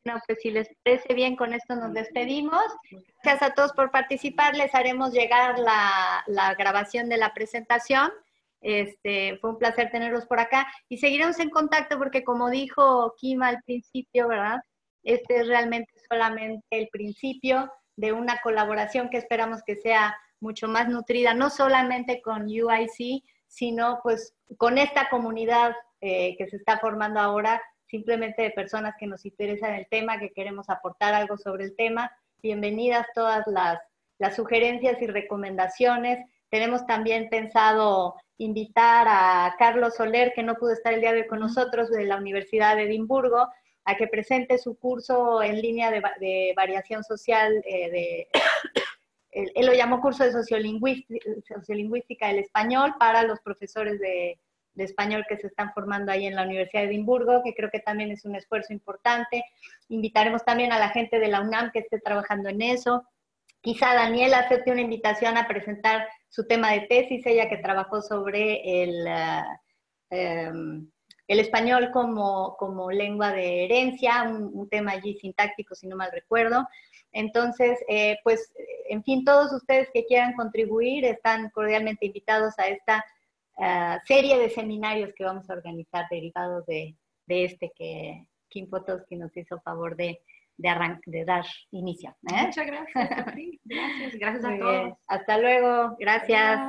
Speaker 2: No, pues si les parece bien, con esto nos despedimos. Gracias a todos por participar. Les haremos llegar la grabación de la presentación. Fue un placer tenerlos por acá. Y seguiremos en contacto porque, como dijo Kim al principio, ¿verdad? Este es realmente solamente el principio de una colaboración que esperamos que sea mucho más nutrida, no solamente con UIC, sino pues con esta comunidad que se está formando ahora, simplemente de personas que nos interesan el tema, que queremos aportar algo sobre el tema. Bienvenidas todas las sugerencias y recomendaciones. Tenemos también pensado invitar a Carlos Soler, que no pudo estar el día de hoy con nosotros, de la Universidad de Edimburgo, a que presente su curso en línea de variación social él lo llamó curso de sociolingüística del español para los profesores de español que se están formando ahí en la Universidad de Edimburgo, que creo que también es un esfuerzo importante. Invitaremos también a la gente de la UNAM que esté trabajando en eso. Quizá Daniela hacerte una invitación a presentar su tema de tesis, ella que trabajó sobre el español como lengua de herencia, un tema allí sintáctico, si no mal recuerdo. Entonces, pues, en fin, todos ustedes que quieran contribuir están cordialmente invitados a esta serie de seminarios que vamos a organizar derivados de este que Kim Potosky nos hizo favor de dar inicio.
Speaker 1: Muchas gracias a ti. Gracias a todos.
Speaker 2: Hasta luego. Gracias.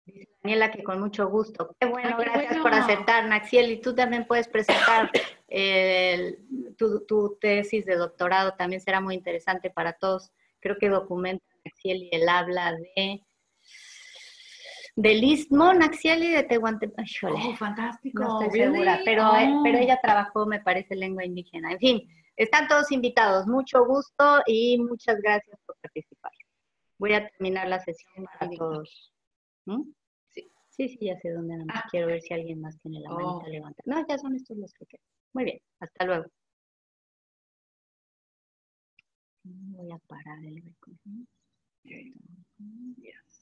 Speaker 2: Dice Daniela que con mucho gusto. Qué bueno, gracias por aceptar. Naxieli, tú también puedes presentar tu tesis de doctorado, también será muy interesante para todos. Creo que documenta Naxieli el habla del Istmo, Naxieli, de Tehuantepec.
Speaker 1: Fantástico.
Speaker 2: No estoy segura, pero ella trabajó, me parece, lengua indígena. En fin, están todos invitados. Mucho gusto y muchas gracias por participar. Voy a terminar la sesión para todos. Sí, ya sé dónde. Quiero ver si alguien más tiene la manita levantada. No, ya son estos los que quedan. Muy bien, hasta luego. Voy a parar el recording.
Speaker 1: Yes.